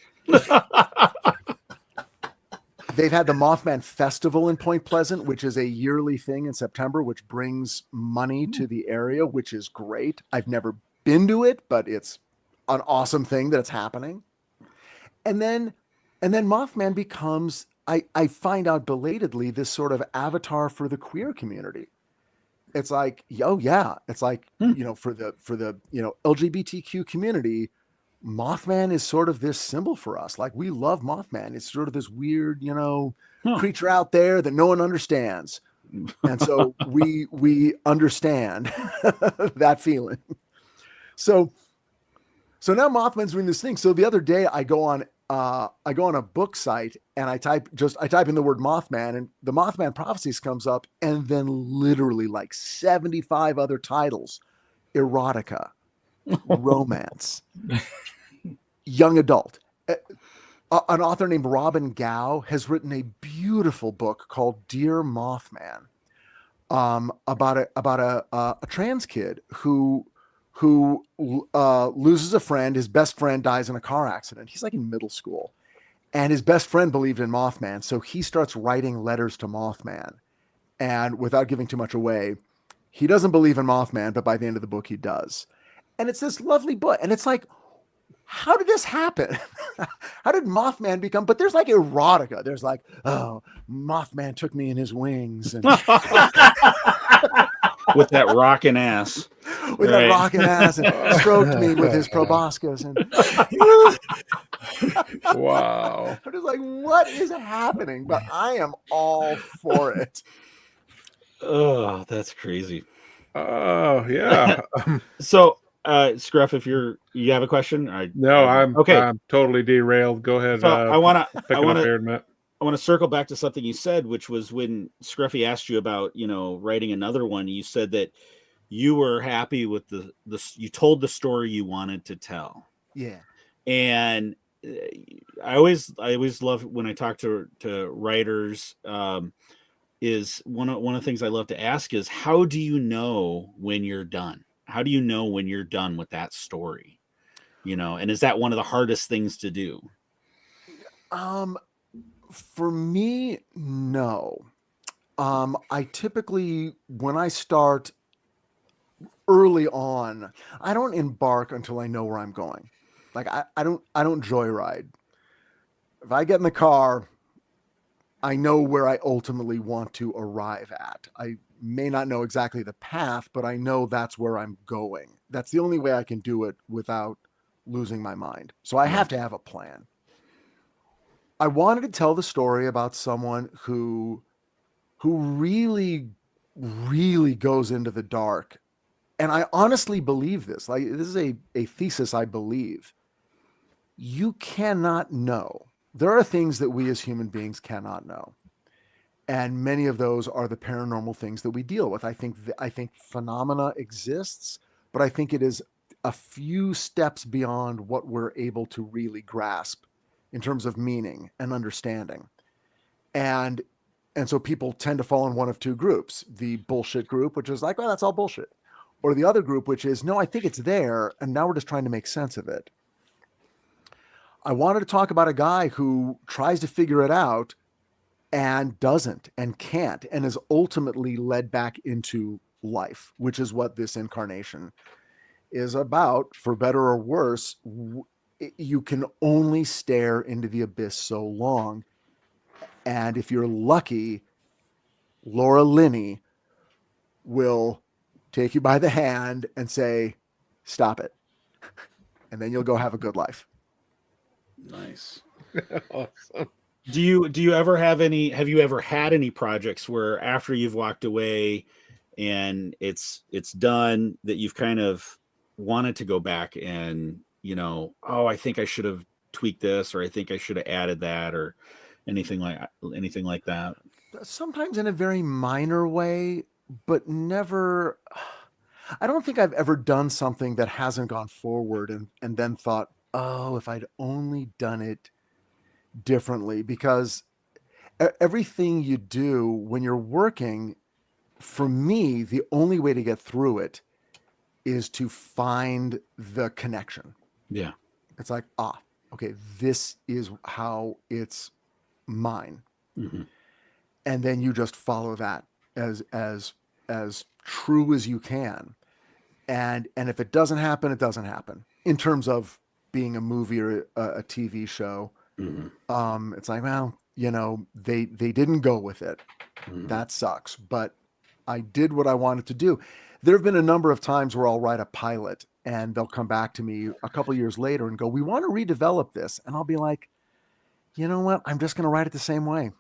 They've had the Mothman Festival in Point Pleasant, which is a yearly thing in September, which brings money to the area, which is great. I've never been to it, but it's an awesome thing that it's happening. And then Mothman becomes, I find out belatedly, this sort of avatar for the queer community. It's like, oh yeah, it's like, for the LGBTQ community, Mothman is sort of this symbol for us. Like, we love Mothman. It's sort of this weird, creature out there that no one understands. And so we understand that feeling. So now Mothman's doing this thing. So the other day I go on a book site and I type in the word Mothman, and the Mothman Prophecies comes up, and then literally 75 other titles: erotica, romance, young adult. An author named Robin Gow has written a beautiful book called Dear Mothman, about a trans kid who loses a friend. His best friend dies in a car accident. He's in middle school, and his best friend believed in Mothman, so he starts writing letters to Mothman. And without giving too much away, he doesn't believe in Mothman, but by the end of the book, he does. And it's this lovely book. And it's like, how did this happen? How did Mothman become? But there's erotica. There's oh, Mothman took me in his wings. And
with that rockin' ass.
with
Right.
that rocking ass, and stroked me with his proboscis. And
Wow.
I'm just like, what is happening? But I am all for it.
Oh, that's crazy.
Oh yeah.
So, Scruff, if you have a question,
No, I'm
okay.
I'm totally derailed. Go ahead.
So I want
pick it up
to
here in a minute.
I want to circle back to something you said, which was when Scruffy asked you about, writing another one. You said that you were happy with you told the story you wanted to tell.
Yeah.
And I always love when I talk to writers, is one of the things I love to ask is, how do you know when you're done? How do you know when you're done with that story? And is that one of the hardest things to do?
For me, no. I typically, when I start early on, I don't embark until I know where I'm going. Like I don't joyride. If I get in the car, I know where I ultimately want to arrive at. I may not know exactly the path, but I know that's where I'm going. That's the only way I can do it without losing my mind. So I have to have a plan. I wanted to tell the story about someone who really, really goes into the dark. And I honestly believe this. Like, this is a thesis I believe. You cannot know. There are things that we as human beings cannot know. And many of those are the paranormal things that we deal with. I think phenomena exists, but I think it is a few steps beyond what we're able to really grasp in terms of meaning and understanding. And so people tend to fall in one of two groups: the bullshit group, which is like, well, that's all bullshit. Or the other group, which is, no, I think it's there, and now we're just trying to make sense of it. I wanted to talk about a guy who tries to figure it out and doesn't and can't, and is ultimately led back into life, which is what this incarnation is about. For better or worse, you can only stare into the abyss so long. And if you're lucky, Laura Linney will take you by the hand and say, stop it. And then you'll go have a good life.
Nice.
Awesome.
Do you ever have you ever had any projects where after you've walked away and it's done, that you've kind of wanted to go back and, I think I should have tweaked this, or I think I should have added that, or anything like that?
Sometimes in a very minor way, but never. I don't think I've ever done something that hasn't gone forward and then thought, oh, if I'd only done it differently. Because everything you do when you're working, for me, the only way to get through it is to find the connection.
Yeah.
It's like, okay, this is how it's mine.
Mm-hmm.
And then you just follow that as true as you can. And if it doesn't happen, it doesn't happen. In terms of being a movie or a TV show,
mm-hmm.
It's like, well, they didn't go with it.
Mm-hmm.
That sucks. But I did what I wanted to do. There have been a number of times where I'll write a pilot and they'll come back to me a couple years later and go, we want to redevelop this. And I'll be like, you know what? I'm just going to write it the same way.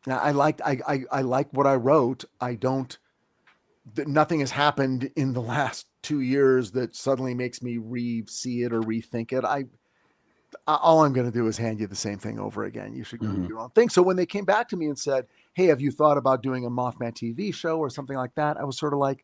I like what I wrote. Nothing has happened in the last 2 years that suddenly makes me re-see it or rethink it. All I'm going to do is hand you the same thing over again. You should go do your own thing. So when they came back to me and said, hey, have you thought about doing a Mothman TV show or something like that? I was sort of like,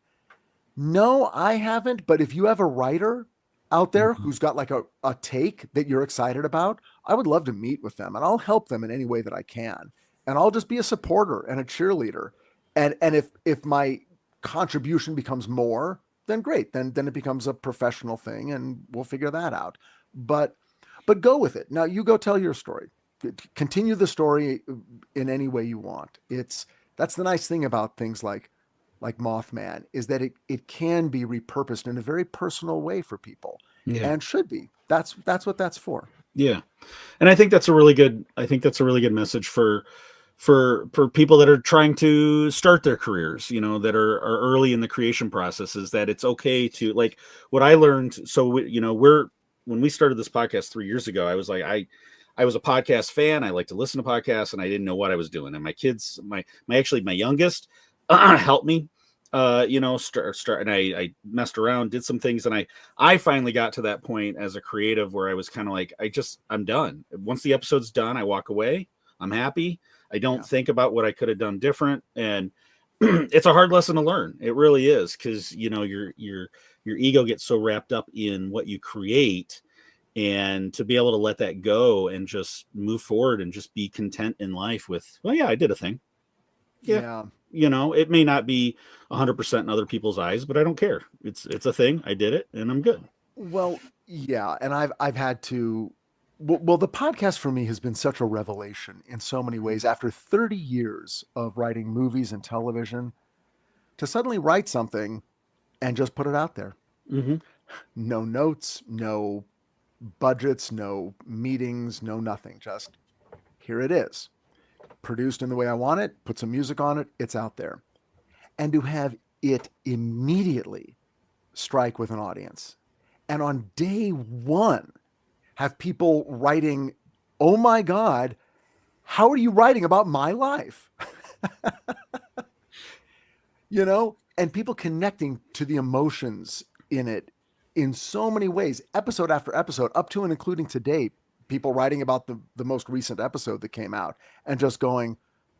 no, I haven't. But if you have a writer out there who's got like a take that you're excited about, I would love to meet with them, and I'll help them in any way that I can. And I'll just be a supporter and a cheerleader. And if my contribution becomes more, then great. Then it becomes a professional thing, and we'll figure that out. But go with it. Now you go tell your story. Continue the story in any way you want. That's the nice thing about things like Mothman, is that it can be repurposed in a very personal way for people, and should be. That's what that's for.
Yeah. And I think that's a really good message for for people that are trying to start their careers, you know, that are early in the creation process, is that it's okay to, like, what I learned. So, you know, when we started this podcast 3 years ago, I was like, I was a podcast fan. I like to listen to podcasts, and I didn't know what I was doing. And my kids, my youngest, helped me, you know, start. And I messed around, did some things. And I finally got to that point as a creative where I was kind of like, I'm done. Once the episode's done, I walk away. I'm happy. I don't think about what I could have done different. And it's a hard lesson to learn. It really is. 'Cause, you know, your ego gets so wrapped up in what you create, and to be able to let that go and just move forward and just be content in life with, well, yeah, I did a thing. Yeah. You know, it may not be 100% in other people's eyes, but I don't care. It's a thing. I did it, and I'm good.
Well, yeah. And I've had to, well, the podcast for me has been such a revelation in so many ways. After 30 years of writing movies and television, to suddenly write something and just put it out there.
Mm-hmm.
No notes, no budgets, no meetings, no nothing. Just here it is, produced in the way I want it, put some music on it, it's out there. And to have it immediately strike with an audience, and on day one have people writing, oh my God, how are you writing about my life? You know, and people connecting to the emotions in it in so many ways, episode after episode, up to and including today, people writing about the most recent episode that came out and just going,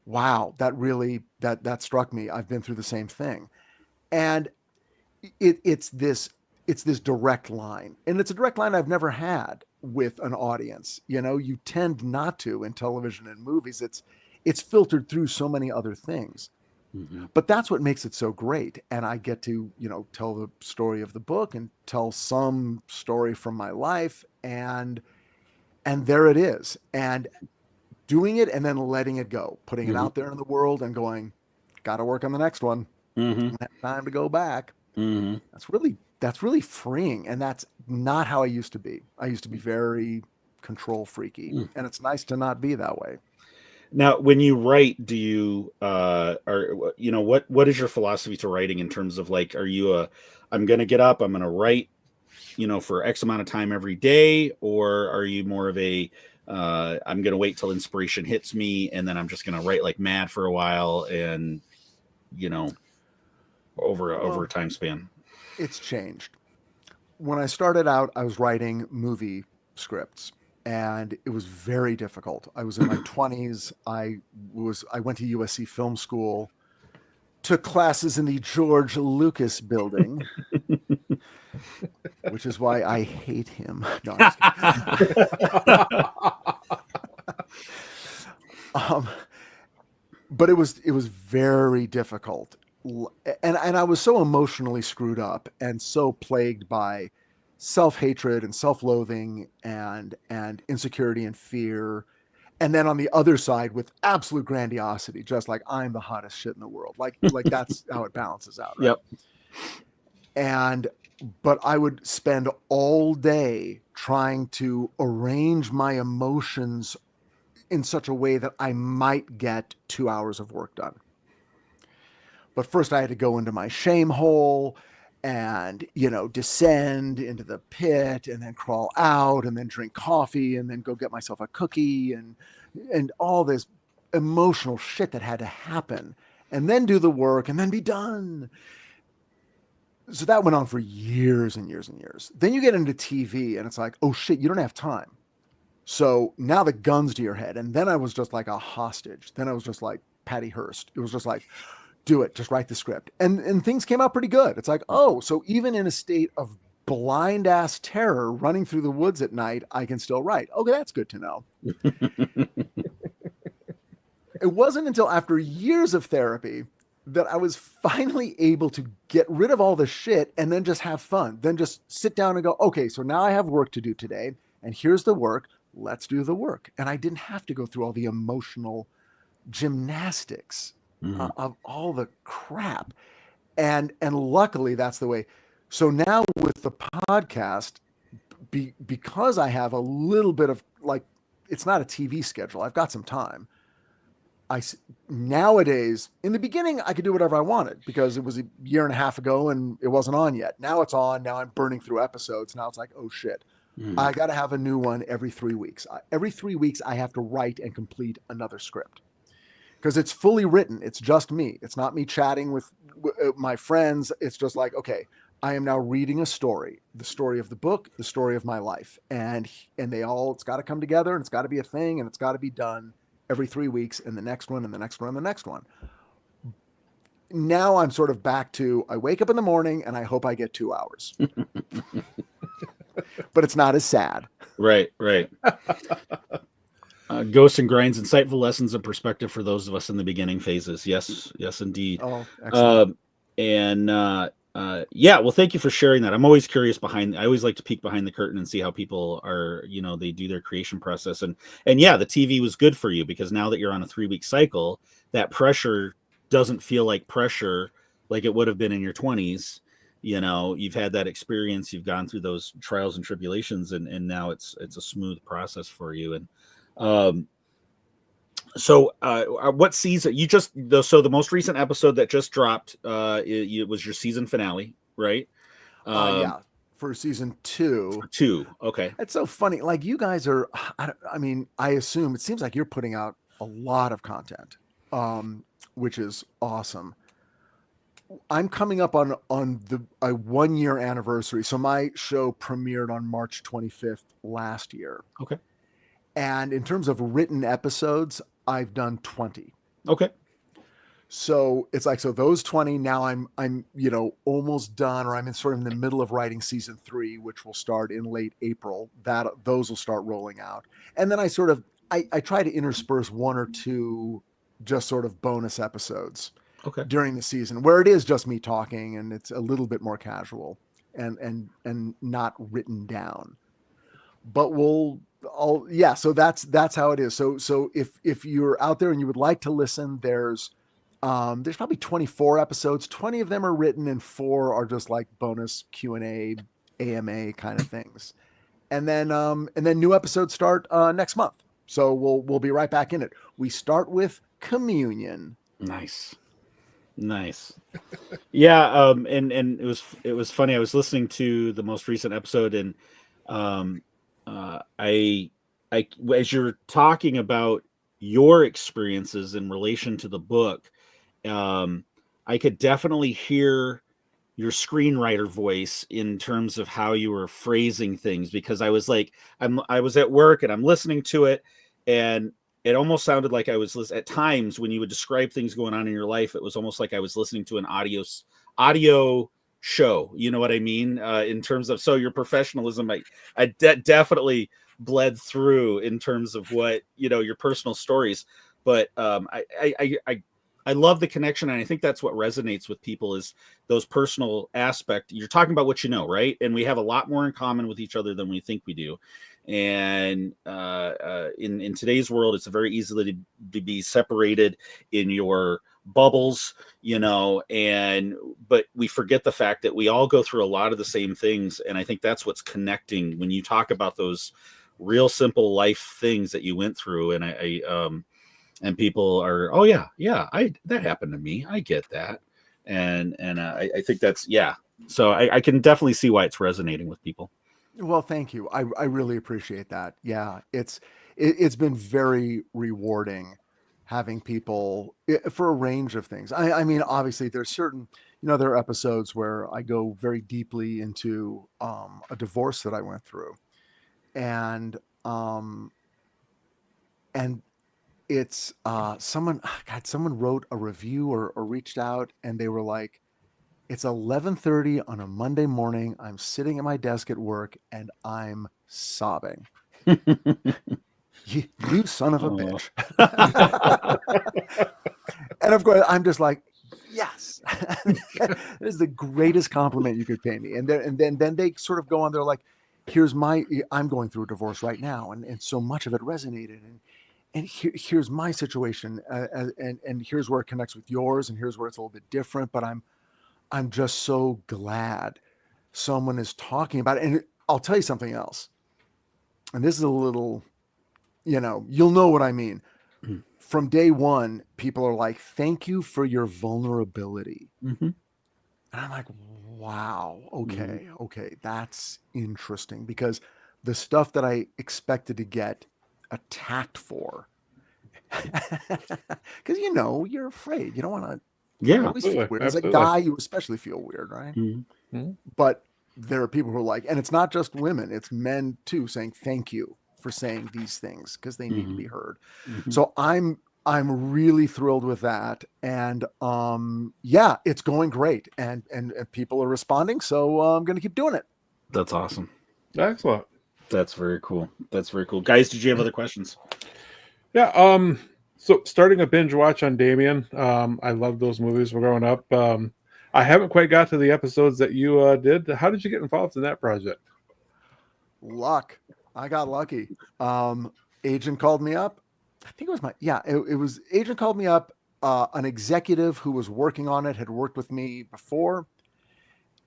wow, that really, that struck me. I've been through the same thing. And it's this direct line, and it's a direct line I've never had with an audience. You know, you tend not to in television and movies. It's filtered through so many other things.
Mm-hmm.
But that's what makes it so great. And I get to, you know, tell the story of the book and tell some story from my life. And there it is. And doing it and then letting it go, putting it out there in the world and going, got to work on the next one.
Mm-hmm.
Time to go back.
Mm-hmm.
That's really freeing. And that's not how I used to be. I used to be very control freaky, and it's nice to not be that way.
Now, when you write, do you, you know, what is your philosophy to writing in terms of, like, are you I'm going to get up, I'm going to write, you know, for X amount of time every day? Or are you more of a, I'm going to wait till inspiration hits me, and then I'm just going to write like mad for a while, and, you know, over a time span?
It's changed. When I started out, I was writing movie scripts, and it was very difficult. I was in my 20s. I went to USC Film School, took classes in the George Lucas building, which is why I hate him. No, I'm just kidding. But it was very difficult. And I was so emotionally screwed up and so plagued by self-hatred and self-loathing and insecurity and fear. And then on the other side with absolute grandiosity, just like I'm the hottest shit in the world. Like that's how it balances out. Right?
Yep.
But I would spend all day trying to arrange my emotions in such a way that I might get 2 hours of work done. But first I had to go into my shame hole and, you know, descend into the pit and then crawl out and then drink coffee and then go get myself a cookie and all this emotional shit that had to happen, and then do the work and then be done. So that went on for years and years and years. Then you get into TV and it's like, oh shit, you don't have time. So now the gun's to your head. And then I was just like a hostage. Then I was just like Patty Hearst. It was just like, do it, just write the script. And things came out pretty good. It's like, oh, so even in a state of blind ass terror running through the woods at night, I can still write. Okay, that's good to know. It wasn't until after years of therapy that I was finally able to get rid of all the shit and then just have fun. Then just sit down and go, okay, so now I have work to do today, and here's the work. Let's do the work. And I didn't have to go through all the emotional gymnastics of all the crap. And luckily that's the way. So now with the podcast, because I have a little bit of, like, it's not a TV schedule. I've got some time. nowadays, in the beginning, I could do whatever I wanted because it was a year and a half ago and it wasn't on yet. Now it's on. Now I'm burning through episodes. Now it's like, oh shit, I got to have a new one every 3 weeks. Every 3 weeks, I have to write and complete another script because it's fully written. It's just me. It's not me chatting with my friends. It's just like, okay, I am now reading a story, the story of the book, the story of my life. And it's got to come together and it's got to be a thing and it's got to be done every 3 weeks and the next one and the next one and the next one. Now I'm sort of back to, I wake up in the morning and I hope I get 2 hours, but it's not as sad.
Right. Ghosts and Grinds, insightful lessons of perspective for those of us in the beginning phases. Yes, indeed.
Oh, excellent.
Well, thank you for sharing that. I'm always curious I always like to peek behind the curtain and see how people are, they do their creation process. And yeah, the TV was good for you because now that you're on a 3-week cycle, that pressure doesn't feel like pressure like it would have been in your 20s. You've had that experience, you've gone through those trials and tribulations, and now it's a smooth process for you. And what season so the most recent episode that just dropped, it was your season finale, right?
Yeah, for season 2.
2. Okay.
It's so funny. Like you guys are, I assume it seems like you're putting out a lot of content, which is awesome. I'm coming up on a 1-year anniversary. So my show premiered on March 25th last year.
Okay.
And in terms of written episodes, I've done 20.
Okay.
So it's like, so those 20, now I'm almost done, or I'm in the middle of writing season 3, which will start in late April. Those will start rolling out. And then I try to intersperse 1 or 2 just sort of bonus episodes during the season where it is just me talking and it's a little bit more casual and not written down. But so that's how it is. So if you're out there and you would like to listen, there's probably 24 episodes. 20 of them are written and 4 are just like bonus Q&A, AMA kind of things. And then new episodes start next month. So we'll be right back in it. We start with Communion.
Nice. Yeah. And it was funny. I was listening to the most recent episode and, I as you're talking about your experiences in relation to the book, I could definitely hear your screenwriter voice in terms of how you were phrasing things, because I was like, I was at work and I'm listening to it, and it almost sounded like I was at times when you would describe things going on in your life, it was almost like I was listening to an audio show. You know what I mean? In terms of, so your professionalism, I definitely bled through in terms of what, your personal stories. But I love the connection. And I think that's what resonates with people is those personal aspect. You're talking about what you know, right? And we have a lot more in common with each other than we think we do. And in today's world, it's very easily to be separated in your bubbles, but we forget the fact that we all go through a lot of the same things. And I think that's what's connecting when you talk about those real simple life things that you went through. And and people are, oh yeah, that happened to me. I get that. And I think that's, so I can definitely see why it's resonating with people.
Well, thank you. I really appreciate that. Yeah. It's been very rewarding having people for a range of things. I mean, obviously there's certain, there are episodes where I go very deeply into a divorce that I went through, and it's someone wrote a review or reached out, and they were like, it's 11:30 on a Monday morning. I'm sitting at my desk at work and I'm sobbing. You son of a bitch. And of course, I'm just like, yes, this is the greatest compliment you could pay me. And then they sort of go on, they're like, I'm going through a divorce right now. And so much of it resonated. And here's my situation. And here's where it connects with yours. And here's where it's a little bit different. But I'm just so glad someone is talking about it. And I'll tell you something else. And this is a little, you'll know what I mean. from day one, people are like, thank you for your vulnerability.
Mm-hmm.
And I'm like, wow, okay, that's interesting, because the stuff that I expected to get attacked for, because you're afraid. You don't want to.
Yeah,
always feel weird. As a
absolutely.
guy, you especially feel weird, right?
Mm-hmm.
But there are people who are like, and it's not just women; it's men too, saying thank you for saying these things because they need to be heard.
Mm-hmm.
So I'm really thrilled with that, and yeah, it's going great, and people are responding, so I'm going to keep doing it.
That's awesome.
Excellent.
That's very cool. That's very cool. Guys, did you have other questions?
Yeah. So starting a binge watch on Damien. I love those movies when growing up. I haven't quite got to the episodes that you did. How did you get involved in that project?
Luck. I got lucky. Agent called me up. I think it was it was agent called me up. An executive who was working on it had worked with me before,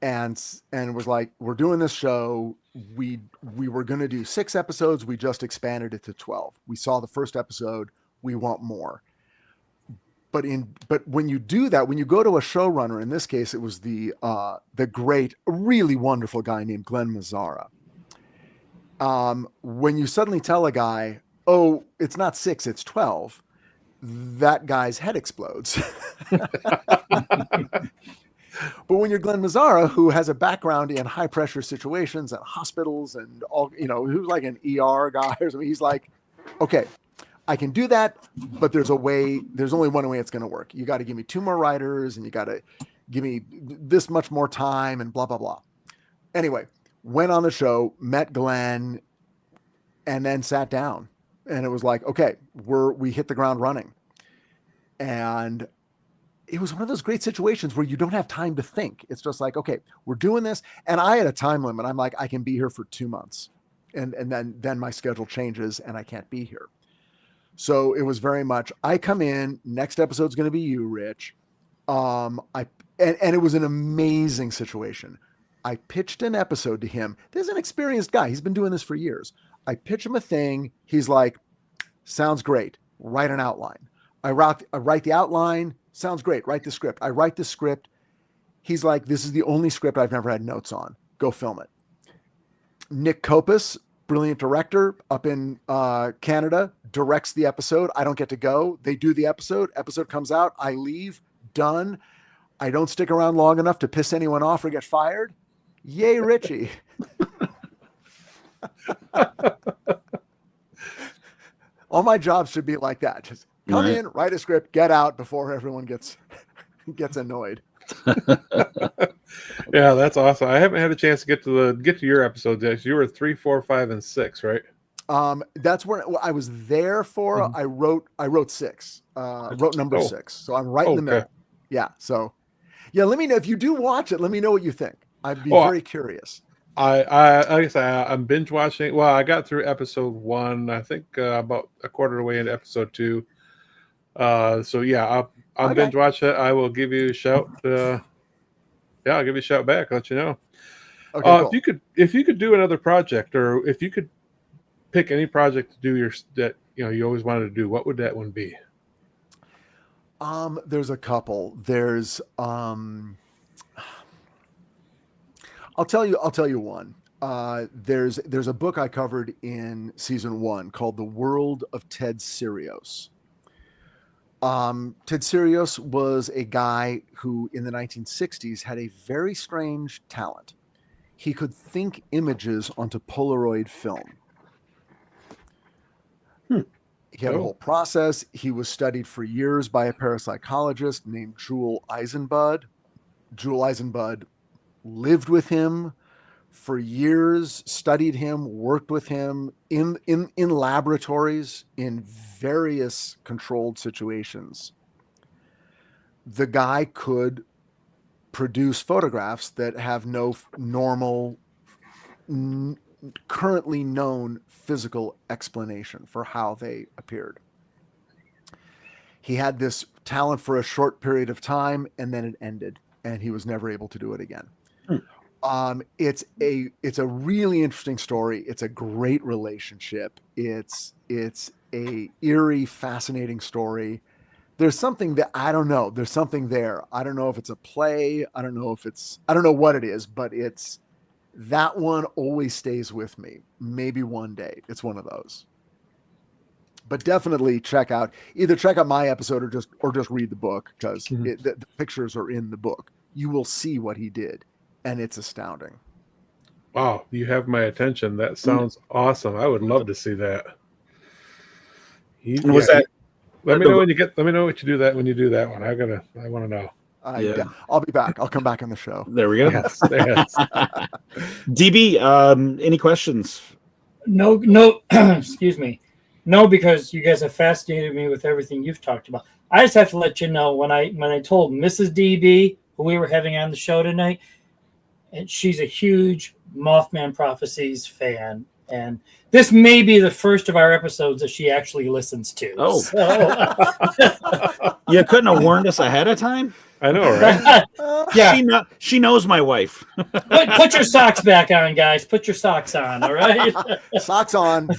and was like, we're doing this show. We were going to do 6 episodes. We just expanded it to 12. We saw the first episode. We want more. But when you do that, when you go to a showrunner, in this case, it was the great, really wonderful guy named Glenn Mazzara. When you suddenly tell a guy, oh, it's not 6, it's 12, that guy's head explodes. But when you're Glenn Mazzara, who has a background in high pressure situations and hospitals and all, who's like an ER guy or something, he's like, okay, I can do that, but there's only one way it's going to work. You got to give me 2 more writers, and you got to give me this much more time, and blah, blah, blah. Anyway, went on the show, met Glenn, and then sat down, and it was like, okay, we hit the ground running. And it was one of those great situations where you don't have time to think. It's just like, okay, we're doing this. And I had a time limit. I'm like, I can be here for 2 months. And then my schedule changes and I can't be here. So it was very much, I come in, next episode's going to be you, Rich. And it was an amazing situation. I pitched an episode to him. This is an experienced guy. He's been doing this for years. I pitch him a thing. He's like, sounds great. Write an outline. I write the outline. Sounds great. Write the script. I write the script. He's like, this is the only script I've never had notes on. Go film it. Nick Kopus, brilliant director up in Canada, directs the episode. I don't get to go. They do the episode. Episode comes out. I leave. Done. I don't stick around long enough to piss anyone off or get fired. Yay, Richie. All my jobs should be like that. Just come in, write a script, get out before everyone gets annoyed.
Yeah, that's awesome. I haven't had a chance to get to your episodes yet. You were 3, 4, 5, and 6, right?
That's where I was there for. I wrote 6. Wrote number 6. So I'm right in the middle. Yeah. So yeah, let me know if you do watch it. Let me know what you think. I'd be very curious.
Like I said, I'm binge watching. Well, I got through episode 1. I think about a quarter of the way into episode 2. So yeah, I'll binge watch it. I will give you a shout. I'll give you a shout back. Let you know. Okay, cool. If you could do another project, or if you could pick any project to do that you always wanted to do, what would that one be?
There's a couple. There's I'll tell you one. There's a book I covered in season 1 called The World of Ted Sirios. Ted Sirios was a guy who in the 1960s had a very strange talent. He could think images onto Polaroid film. He had a whole process. He was studied for years by a parapsychologist named Jewel Eisenbud. Jewel Eisenbud lived with him for years, studied him, worked with him in laboratories in various controlled situations. The guy could produce photographs that have no normal, currently known physical explanation for how they appeared. He had this talent for a short period of time, and then it ended, and he was never able to do it again. It's a really interesting story. It's a great relationship. It's It's a eerie, fascinating story. There's something that I don't know. There's something there. I don't know if it's a play. I don't know what it is, but that one always stays with me. Maybe one day it's one of those. But definitely check out my episode or just read the book, because the pictures are in the book. You will see what he did, and it's astounding.
Wow, you have my attention. That sounds awesome. I would love to see that.
Was that?
Let me know when you do that one. I want to know.
I'll be back. I'll come back on the show.
There we go.
Yes.
DB, any questions?
No, excuse me. No, because you guys have fascinated me with everything you've talked about. I just have to let you know, when I told Mrs. DB, who we were having on the show tonight, and she's a huge Mothman Prophecies fan, and this may be the first of our episodes that she actually listens to.
Oh,
so.
You couldn't have warned us ahead of time?
I know, right?
Yeah,
she knows my wife.
Put your socks back on, guys. Put your socks on, all right?
Socks on,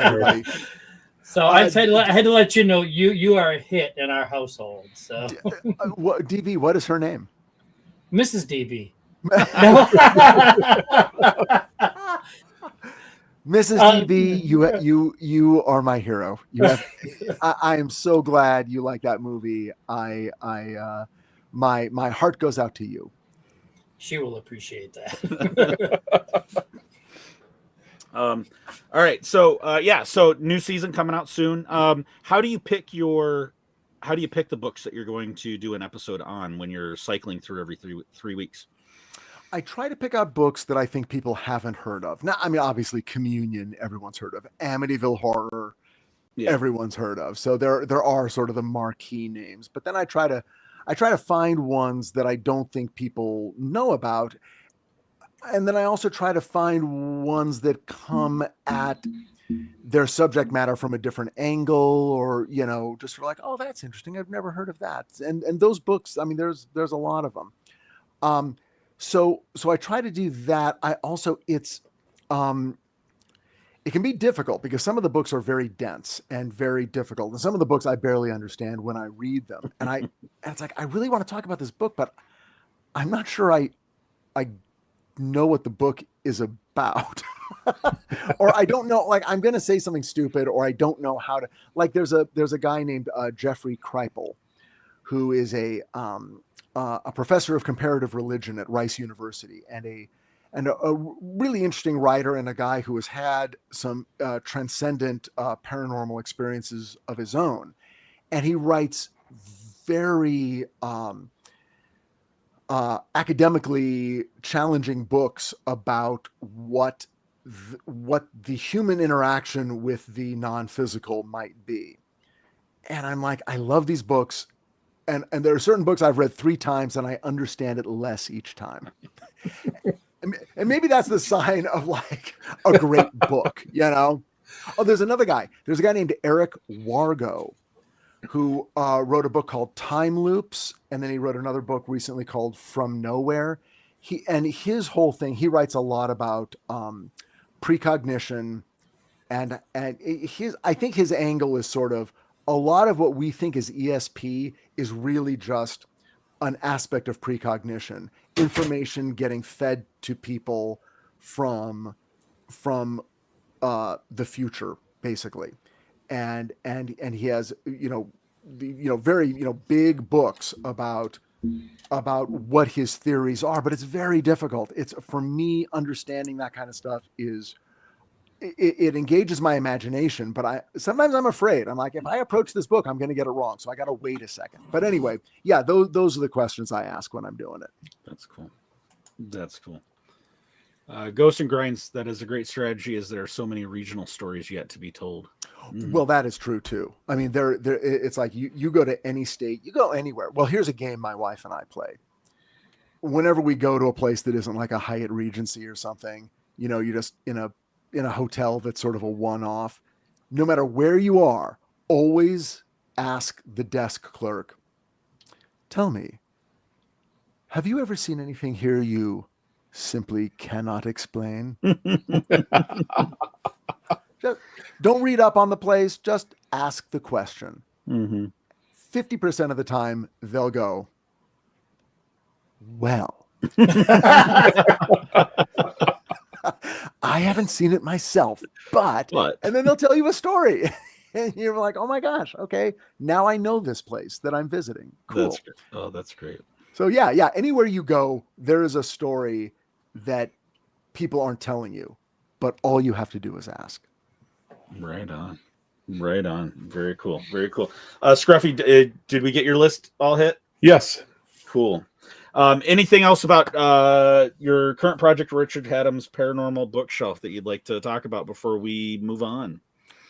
everybody.
So I had to let you know you are a hit in our household. So,
DB, what is her name?
Mrs. DB.
Mrs. DB, you are my hero. I am so glad you like that movie. My heart goes out to you.
She will appreciate that.
All right. So new season coming out soon. How do you pick the books that you're going to do an episode on when you're cycling through every 3 weeks?
I try to pick out books that I think people haven't heard of. Now, I mean, obviously Communion, everyone's heard of. Amityville Horror, everyone's heard of. So there are sort of the marquee names, but then I try to find ones that I don't think people know about. And then I also try to find ones that come at their subject matter from a different angle, or, just sort of like, oh, that's interesting. I've never heard of that. And those books, I mean, there's a lot of them. So I try to do that. I also, it can be difficult because some of the books are very dense and very difficult. And some of the books I barely understand when I read them. And it's like, I really want to talk about this book, but I'm not sure I know what the book is about. Or I don't know, like, I'm going to say something stupid, or I don't know how to, like, there's a guy named Jeffrey Kripal, who is a professor of comparative religion at Rice University, and a really interesting writer, and a guy who has had some transcendent paranormal experiences of his own. And he writes very academically challenging books about what the human interaction with the non-physical might be. And I'm like, I love these books. And there are certain books I've read 3 times and I understand it less each time. And maybe that's the sign of like a great book, Oh, there's another guy. There's a guy named Eric Wargo who wrote a book called Time Loops. And then he wrote another book recently called From Nowhere. His whole thing, he writes a lot about precognition. And I think his angle is sort of, a lot of what we think is ESP is really just an aspect of precognition, information getting fed to people from the future, basically. And he has, very, big books about what his theories are, but it's very difficult. It's, for me, understanding that kind of stuff it engages my imagination, but sometimes I'm afraid. I'm like, if I approach this book, I'm going to get it wrong. So I got to wait a second. But anyway, yeah, those are the questions I ask when I'm doing it.
That's cool. Ghosts and Grinds, that is a great strategy, as there are so many regional stories yet to be told.
Well, that is true too. I mean, it's like you go to any state, you go anywhere. Well, here's a game my wife and I play. Whenever we go to a place that isn't like a Hyatt Regency or something, you're just in a hotel that's sort of a one-off. No matter where you are, always ask the desk clerk, tell me, have you ever seen anything here you simply cannot explain? Don't read up on the place. Just ask the question.
Mm-hmm.
50% of the time, they'll go, well, I haven't seen it myself, but, and then they'll tell you a story. And you're like, oh my gosh, okay, now I know this place that I'm visiting. Cool.
That's great. Oh, that's great.
So yeah, anywhere you go, there is a story that people aren't telling you, but all you have to do is ask.
Right on. Right on. Very cool. Very cool. Scruffy, did we get your list all hit?
Yes.
Cool. Anything else about your current project, Richard Hatem's Paranormal Bookshelf, that you'd like to talk about before we move on?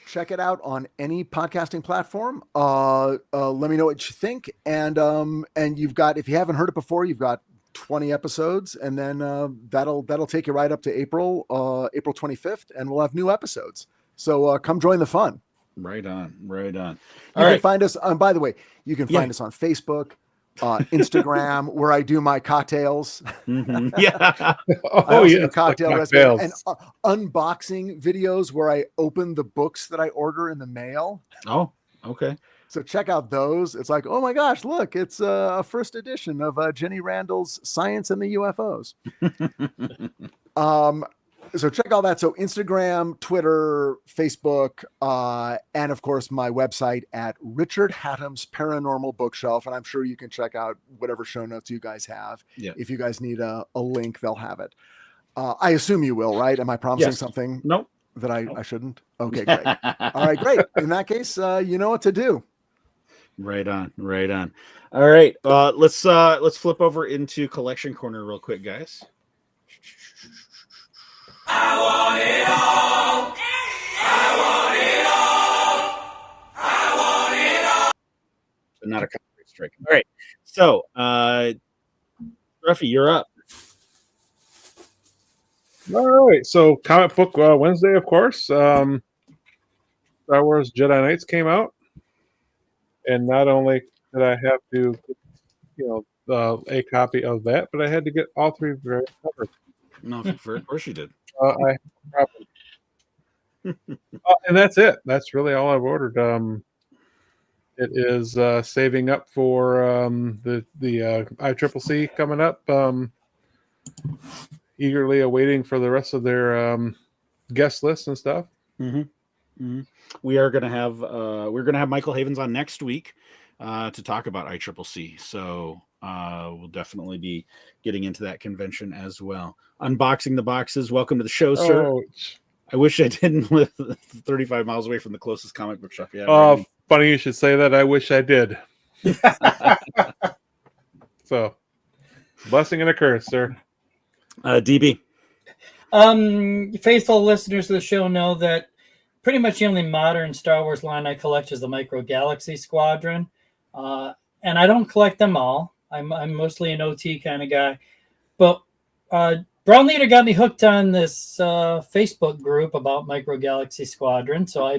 Check it out on any podcasting platform. Let me know what you think. And you've got, if you haven't heard it before, you've got 20 episodes, and then that'll take you right up to April 25th, and we'll have new episodes. So come join the fun.
Right on. Right on.
You can find us. By the way, you can find us on Facebook, Instagram, where I do my cocktails.
Mm-hmm. Yeah.
Cocktail recipe and unboxing videos where I open the books that I order in the mail.
Oh, okay.
So check out those. It's like, oh my gosh, look, it's a first edition of Jenny Randall's Science and the UFOs. So check all that. So Instagram, Twitter, Facebook, and of course my website at Richard Hatem's Paranormal Bookshelf. And I'm sure you can check out whatever show notes you guys have.
Yeah.
If you guys need a link, they'll have it. I assume you will, right? Am I promising something?
Nope.
That I shouldn't? Okay, great. All right, great. In that case, you know what to do.
Right on. Right on. All right. Let's flip over into Collection Corner real quick, guys.
I want it all. I want it all. I want it all.
Not a copyright strike. All right. So, Scruffy, you're up.
All right. So, Comic Book Wednesday, of course. Star Wars Jedi Knights came out. And not only did I have to, a copy of that, but I had to get all three various covers.
No, of course you did.
And that's it. That's really all I've ordered. It is saving up for the ICCC coming up. Eagerly awaiting for the rest of their guest lists and stuff.
Mm-hmm. Mm-hmm. We are going to have Michael Havens on next week to talk about ICCC. So we'll definitely be getting into that convention as well. Unboxing the boxes. Welcome to the show, sir. I wish I didn't live 35 miles away from the closest comic book shop. Yeah.
Funny you should say that. I wish I did. So, blessing and a curse, sir.
DB.
Faithful listeners of the show know that pretty much the only modern Star Wars line I collect is the Micro Galaxy Squadron. And I don't collect them all. I'm mostly an OT kind of guy. But Brown Leader got me hooked on this Facebook group about Micro Galaxy Squadron. So I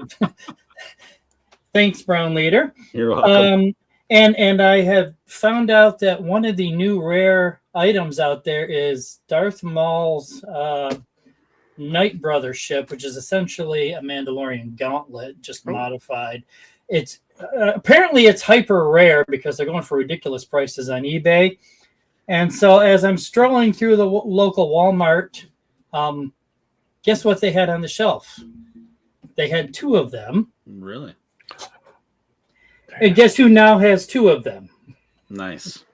thanks, Brown Leader.
You're welcome.
And I have found out that one of the new rare items out there is Darth Maul's Night Brother ship, which is essentially a Mandalorian gauntlet, just modified. It's apparently it's hyper rare because they're going for ridiculous prices on eBay. And so as I'm strolling through the local Walmart, guess what they had on the shelf? They had two of them.
Really?
And guess who now has two of them?
Nice.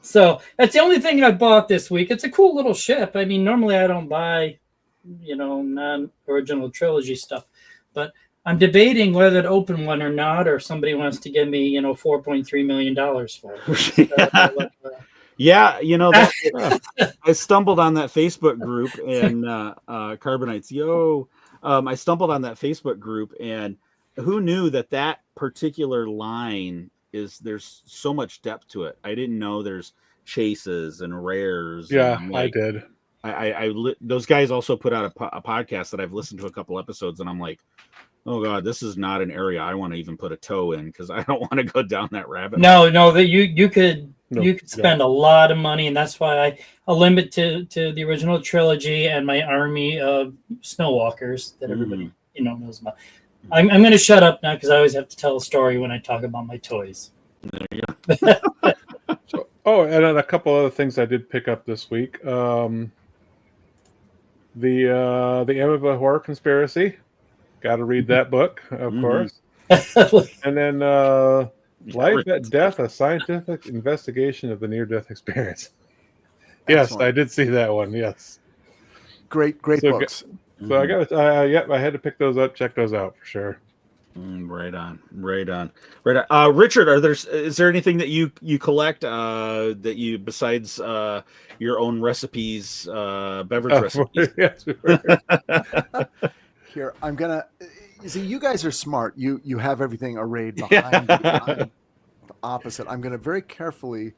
So that's the only thing I bought this week. It's a cool little ship. I mean, normally I don't buy, non-original trilogy stuff, but I'm debating whether to open one or not, or if somebody wants to give me, $4.3 million for it.
Yeah, I stumbled on that Facebook group and Carbonites. I stumbled on that Facebook group, and who knew that particular line there's so much depth to it. I didn't know there's chases and rares.
Yeah,
and
I did.
Those guys also put out a podcast that I've listened to a couple episodes, and I'm like, oh god, this is not an area I want to even put a toe in because I don't want to go down that rabbit hole.
No, that you could spend a lot of money, and that's why I limit to the original trilogy and my army of snowwalkers that everybody knows about. I'm going to shut up now because I always have to tell a story when I talk about my toys.
There you go.
And then a couple other things I did pick up this week. The Amityville Horror Conspiracy. Got to read that book, of course. And then Life at Death, a scientific investigation of the near-death experience. Yes,
Excellent.
I did see that one. Yes,
Great books.
So I got I had to pick those up, check those out for sure.
Right on. Richard, is there anything that you collect that you besides your own recipes, beverage recipes?
Yes.
Here, I'm gonna. See, you guys are smart. You have everything arrayed behind you. I'm opposite. I'm gonna very carefully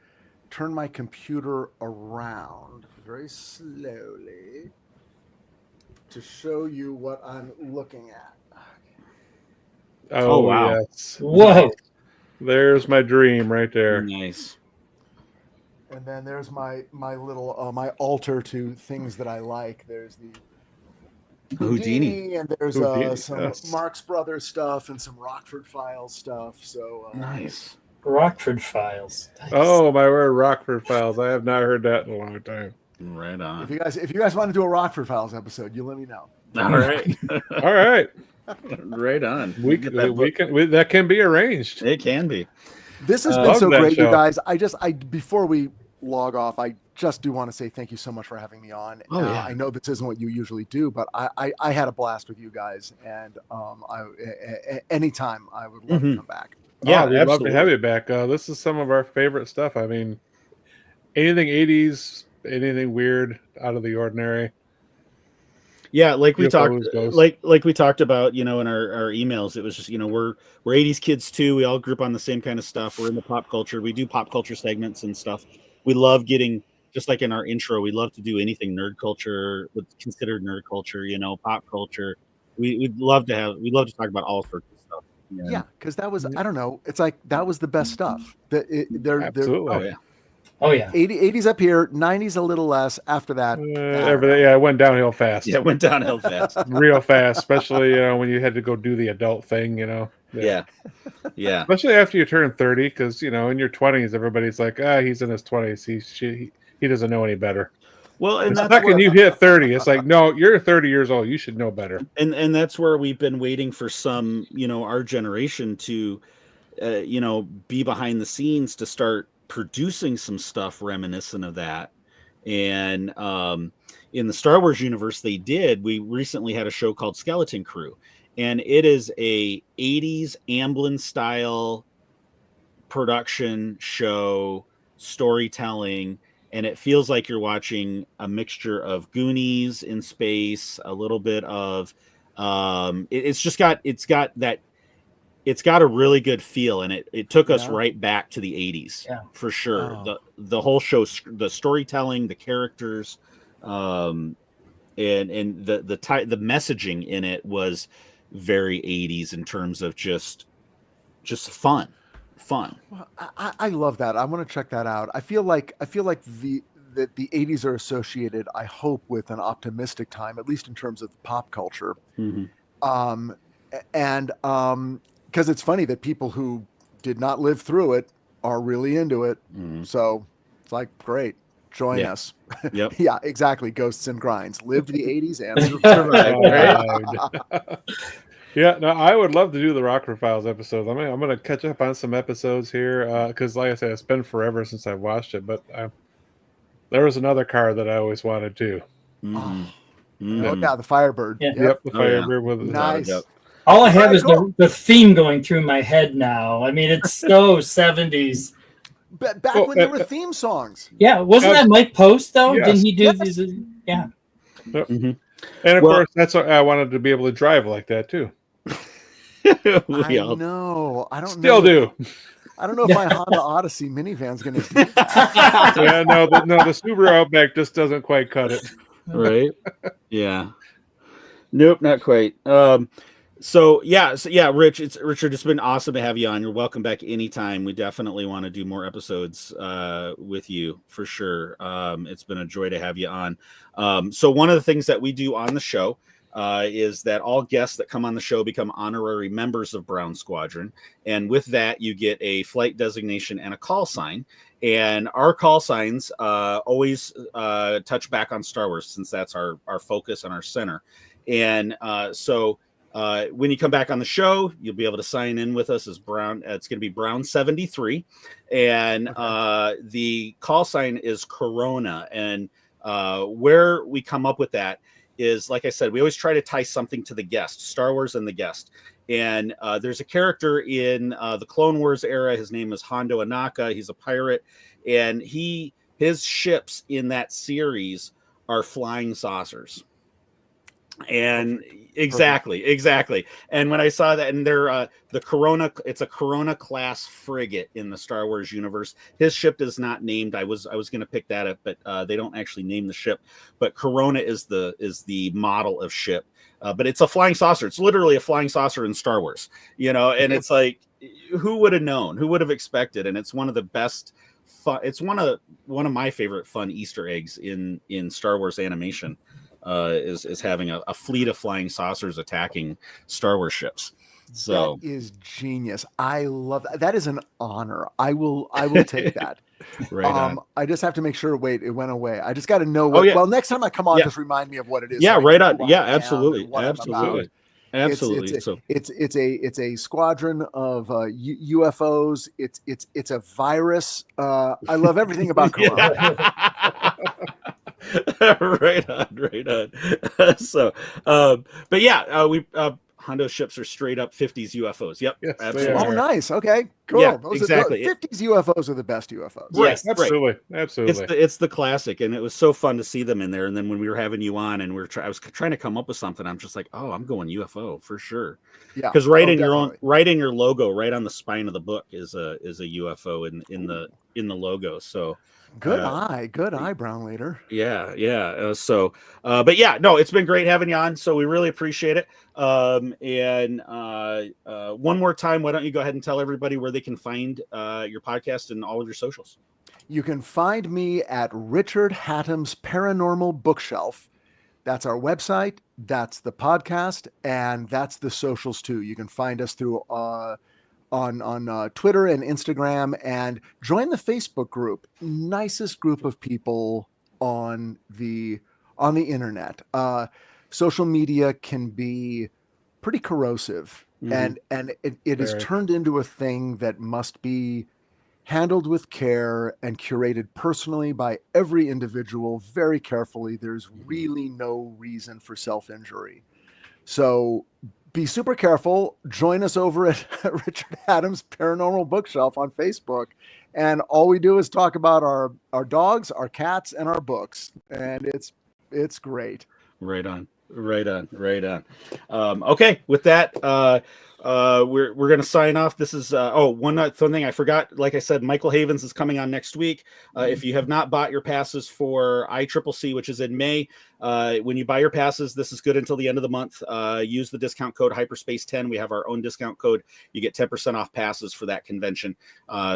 turn my computer around very slowly to show you what I'm looking at.
Oh
wow.
Yes.
Whoa.
There's my dream right there.
Nice.
And then there's my little my altar to things that I like. There's the
Houdini.
and there's
Houdini,
some
yes.
Marx Brothers stuff and some Rockford Files stuff. So
Nice.
Rockford Files. Nice.
Oh my word, Rockford Files. I have not heard that in a long time.
Right on.
if you guys want to do a Rockford Files episode, you let me know.
All right.
All right.
Right on.
We can that can be arranged.
It can be.
This has been
love
so
that
great,
show.
you guys. I before we log off, I just do want to say thank you so much for having me on.
Oh, yeah.
I know this isn't what you usually do, but I had a blast with you guys, and anytime I would love to come back.
Yeah,
We'd love
absolutely.
to have you back. This is some of our favorite stuff. I mean, anything 80s, anything weird, out of the ordinary.
Yeah, like we talked,
UFOs, ghosts.
like we talked about, in our emails. It was just, we're 80s kids too. We all group on the same kind of stuff. We're into pop culture. We do pop culture segments and stuff. We love getting, just like in our intro, we love to do anything nerd culture, what's considered nerd culture, pop culture. We'd love to talk about all sorts of stuff.
Yeah, because that was, I don't know, it's like that was the best stuff.
Absolutely.
Oh yeah.
80s up here, 90s a little less. After that,
Everything, it went downhill fast.
Yeah, it went downhill fast.
Real fast, especially when you had to go do the adult thing.
Yeah.
Especially after you turn 30, because in your 20s, everybody's like, he's in his 20s. He doesn't know any better.
Well, and
the
that's
second
where,
you hit 30, it's like, no, you're 30 years old. You should know better.
And that's where we've been waiting for some, our generation to, be behind the scenes to start producing some stuff reminiscent of that. And in the Star Wars universe, we recently had a show called Skeleton Crew, and it is a 80s Amblin style production show, storytelling, and it feels like you're watching a mixture of Goonies in space, a little bit of it's got a really good feel, and it took us right back to the 80s for sure. The whole show, the storytelling, the characters, and the messaging in it was very 80s in terms of just fun.
Well, I love that. I want to check that out. I feel like the 80s are associated, I hope, with an optimistic time, at least in terms of pop culture.
Mm-hmm.
Because it's funny that people who did not live through it are really into it.
Mm-hmm.
So it's like, great, join us.
Yep.
Yeah, exactly. Ghosts and Grinds. Lived the 80s and survived.
Yeah, no, I would love to do the Rockford Files episodes. I'm going to catch up on some episodes here because, like I said, it's been forever since I've watched it. But there was another car that I always wanted to.
Mm-hmm.
Oh, yeah, the Firebird.
Yeah.
Yep, the Firebird with
Nice.
All I have is the theme going through my head now. I mean, it's so 70s.
Back when there were theme songs.
Yeah, wasn't that Mike Post though?
Yes.
Didn't he do these? Yeah.
Yep. Mm-hmm. And of course, that's what I wanted to be able to drive like that too.
I know. I don't
still
know.
do.
I don't know if my Honda Odyssey minivan's going to do that.
Yeah, no, the Subaru Outback just doesn't quite cut it.
Right? Yeah. Nope, not quite. So Richard, it's been awesome to have you on. You're welcome back anytime. We definitely want to do more episodes with you for sure. It's been a joy to have you on. So one of the things that we do on the show, is that all guests that come on the show become honorary members of Brown Squadron. And with that, you get a flight designation and a call sign. And our call signs always touch back on Star Wars, since that's our focus and our center. And so when you come back on the show, you'll be able to sign in with us as Brown. It's going to be Brown 73. And the call sign is Corona. And where we come up with that is, like I said, we always try to tie something to the guest, Star Wars and the guest. And there's a character in the Clone Wars era. His name is Hondo Anaka. He's a pirate, and his ships in that series are flying saucers. And exactly. And when I saw that, and they're the Corona, it's a Corona class frigate in the Star Wars universe. His ship is not named. I was going to pick that up, but they don't actually name the ship. But Corona is the model of ship. But it's a flying saucer. It's literally a flying saucer in Star Wars, and it's like, who would have known? Who would have expected? And it's one of the best fun. It's one of my favorite fun Easter eggs in Star Wars animation. Is having a fleet of flying saucers attacking Star Wars ships. So
that is genius. I love that. That is an honor. I will take that.
Right.
I just have to make sure. Wait, it went away. I just got to know what. Well, next time I come on, just remind me of what it is.
Yeah,
so
right on. Yeah, absolutely.
Absolutely. It's a squadron of UFOs. It's a virus. I love everything about Corona.
right on. So, but yeah, we Hondo ships are straight up 50s UFOs. Yep,
yes,
absolutely.
Oh, nice. Okay, cool.
Yeah,
those
exactly.
50s UFOs are the best UFOs.
Yes,
absolutely.
It's the classic, and it was so fun to see them in there. And then when we were having you on, and I was trying to come up with something, I'm just like, oh, I'm going UFO for sure. Yeah, because writing your logo right on the spine of the book is a UFO in the logo. So.
Good eye, Brown Leader.
Yeah. So, but yeah, no, it's been great having you on. So we really appreciate it. And one more time, why don't you go ahead and tell everybody where they can find your podcast and all of your socials?
You can find me at Richard Hatem's Paranormal Bookshelf. That's our website. That's the podcast, and that's the socials too. You can find us through on Twitter and Instagram, and join the Facebook group. Nicest group of people on the internet. Social media can be pretty corrosive, and it is turned into a thing that must be handled with care and curated personally by every individual very carefully. There's really no reason for self-injury. So be super careful. Join us over at Richard Hatem's Paranormal Bookshelf on Facebook. And all we do is talk about our dogs, our cats, and our books. And it's great.
Right on. Okay, with that, we're going to sign off. This is one other thing I forgot. Like I said, Michael Havens is coming on next week. If you have not bought your passes for ICCC, which is in May, when you buy your passes, this is good until the end of the month. Use the discount code Hyperspace 10. We have our own discount code. You get 10% off passes for that convention.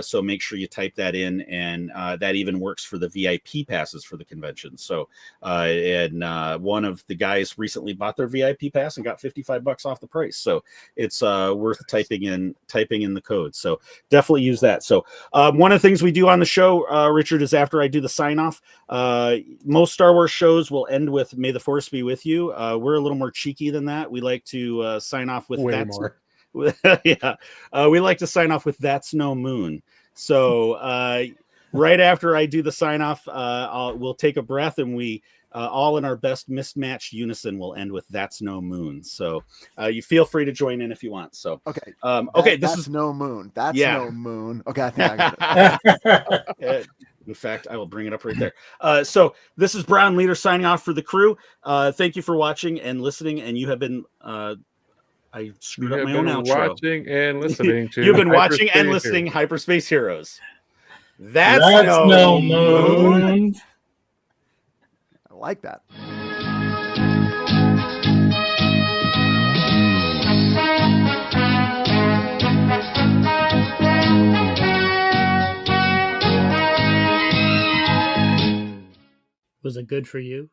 So make sure you type that in, and that even works for the VIP passes for the convention. So one of the guys recently bought their VIP pass and got $55 off the price. So it's worth typing in the code. So definitely use that. So one of the things we do on the show, Richard, is after I do the sign off, most Star Wars shows will end with "May the Force be with you." We're a little more cheeky than that. We like to sign off with
way more.
We like to sign off with "That's no moon." So right after I do the sign off, we'll take a breath, and we all in our best mismatched unison will end with "That's no moon." So you feel free to join in if you want. So
okay, this is no moon. That's no moon. Okay, I think I got it.
In fact, I will bring it up right there. So this is Brown Leader signing off for the crew. Thank you for watching and listening. And you have been, I screwed up my own outro.
Watching and listening to
You've been watching and listening Hyperspace Heroes. That's
no moon.
I like that.
Was it good for you?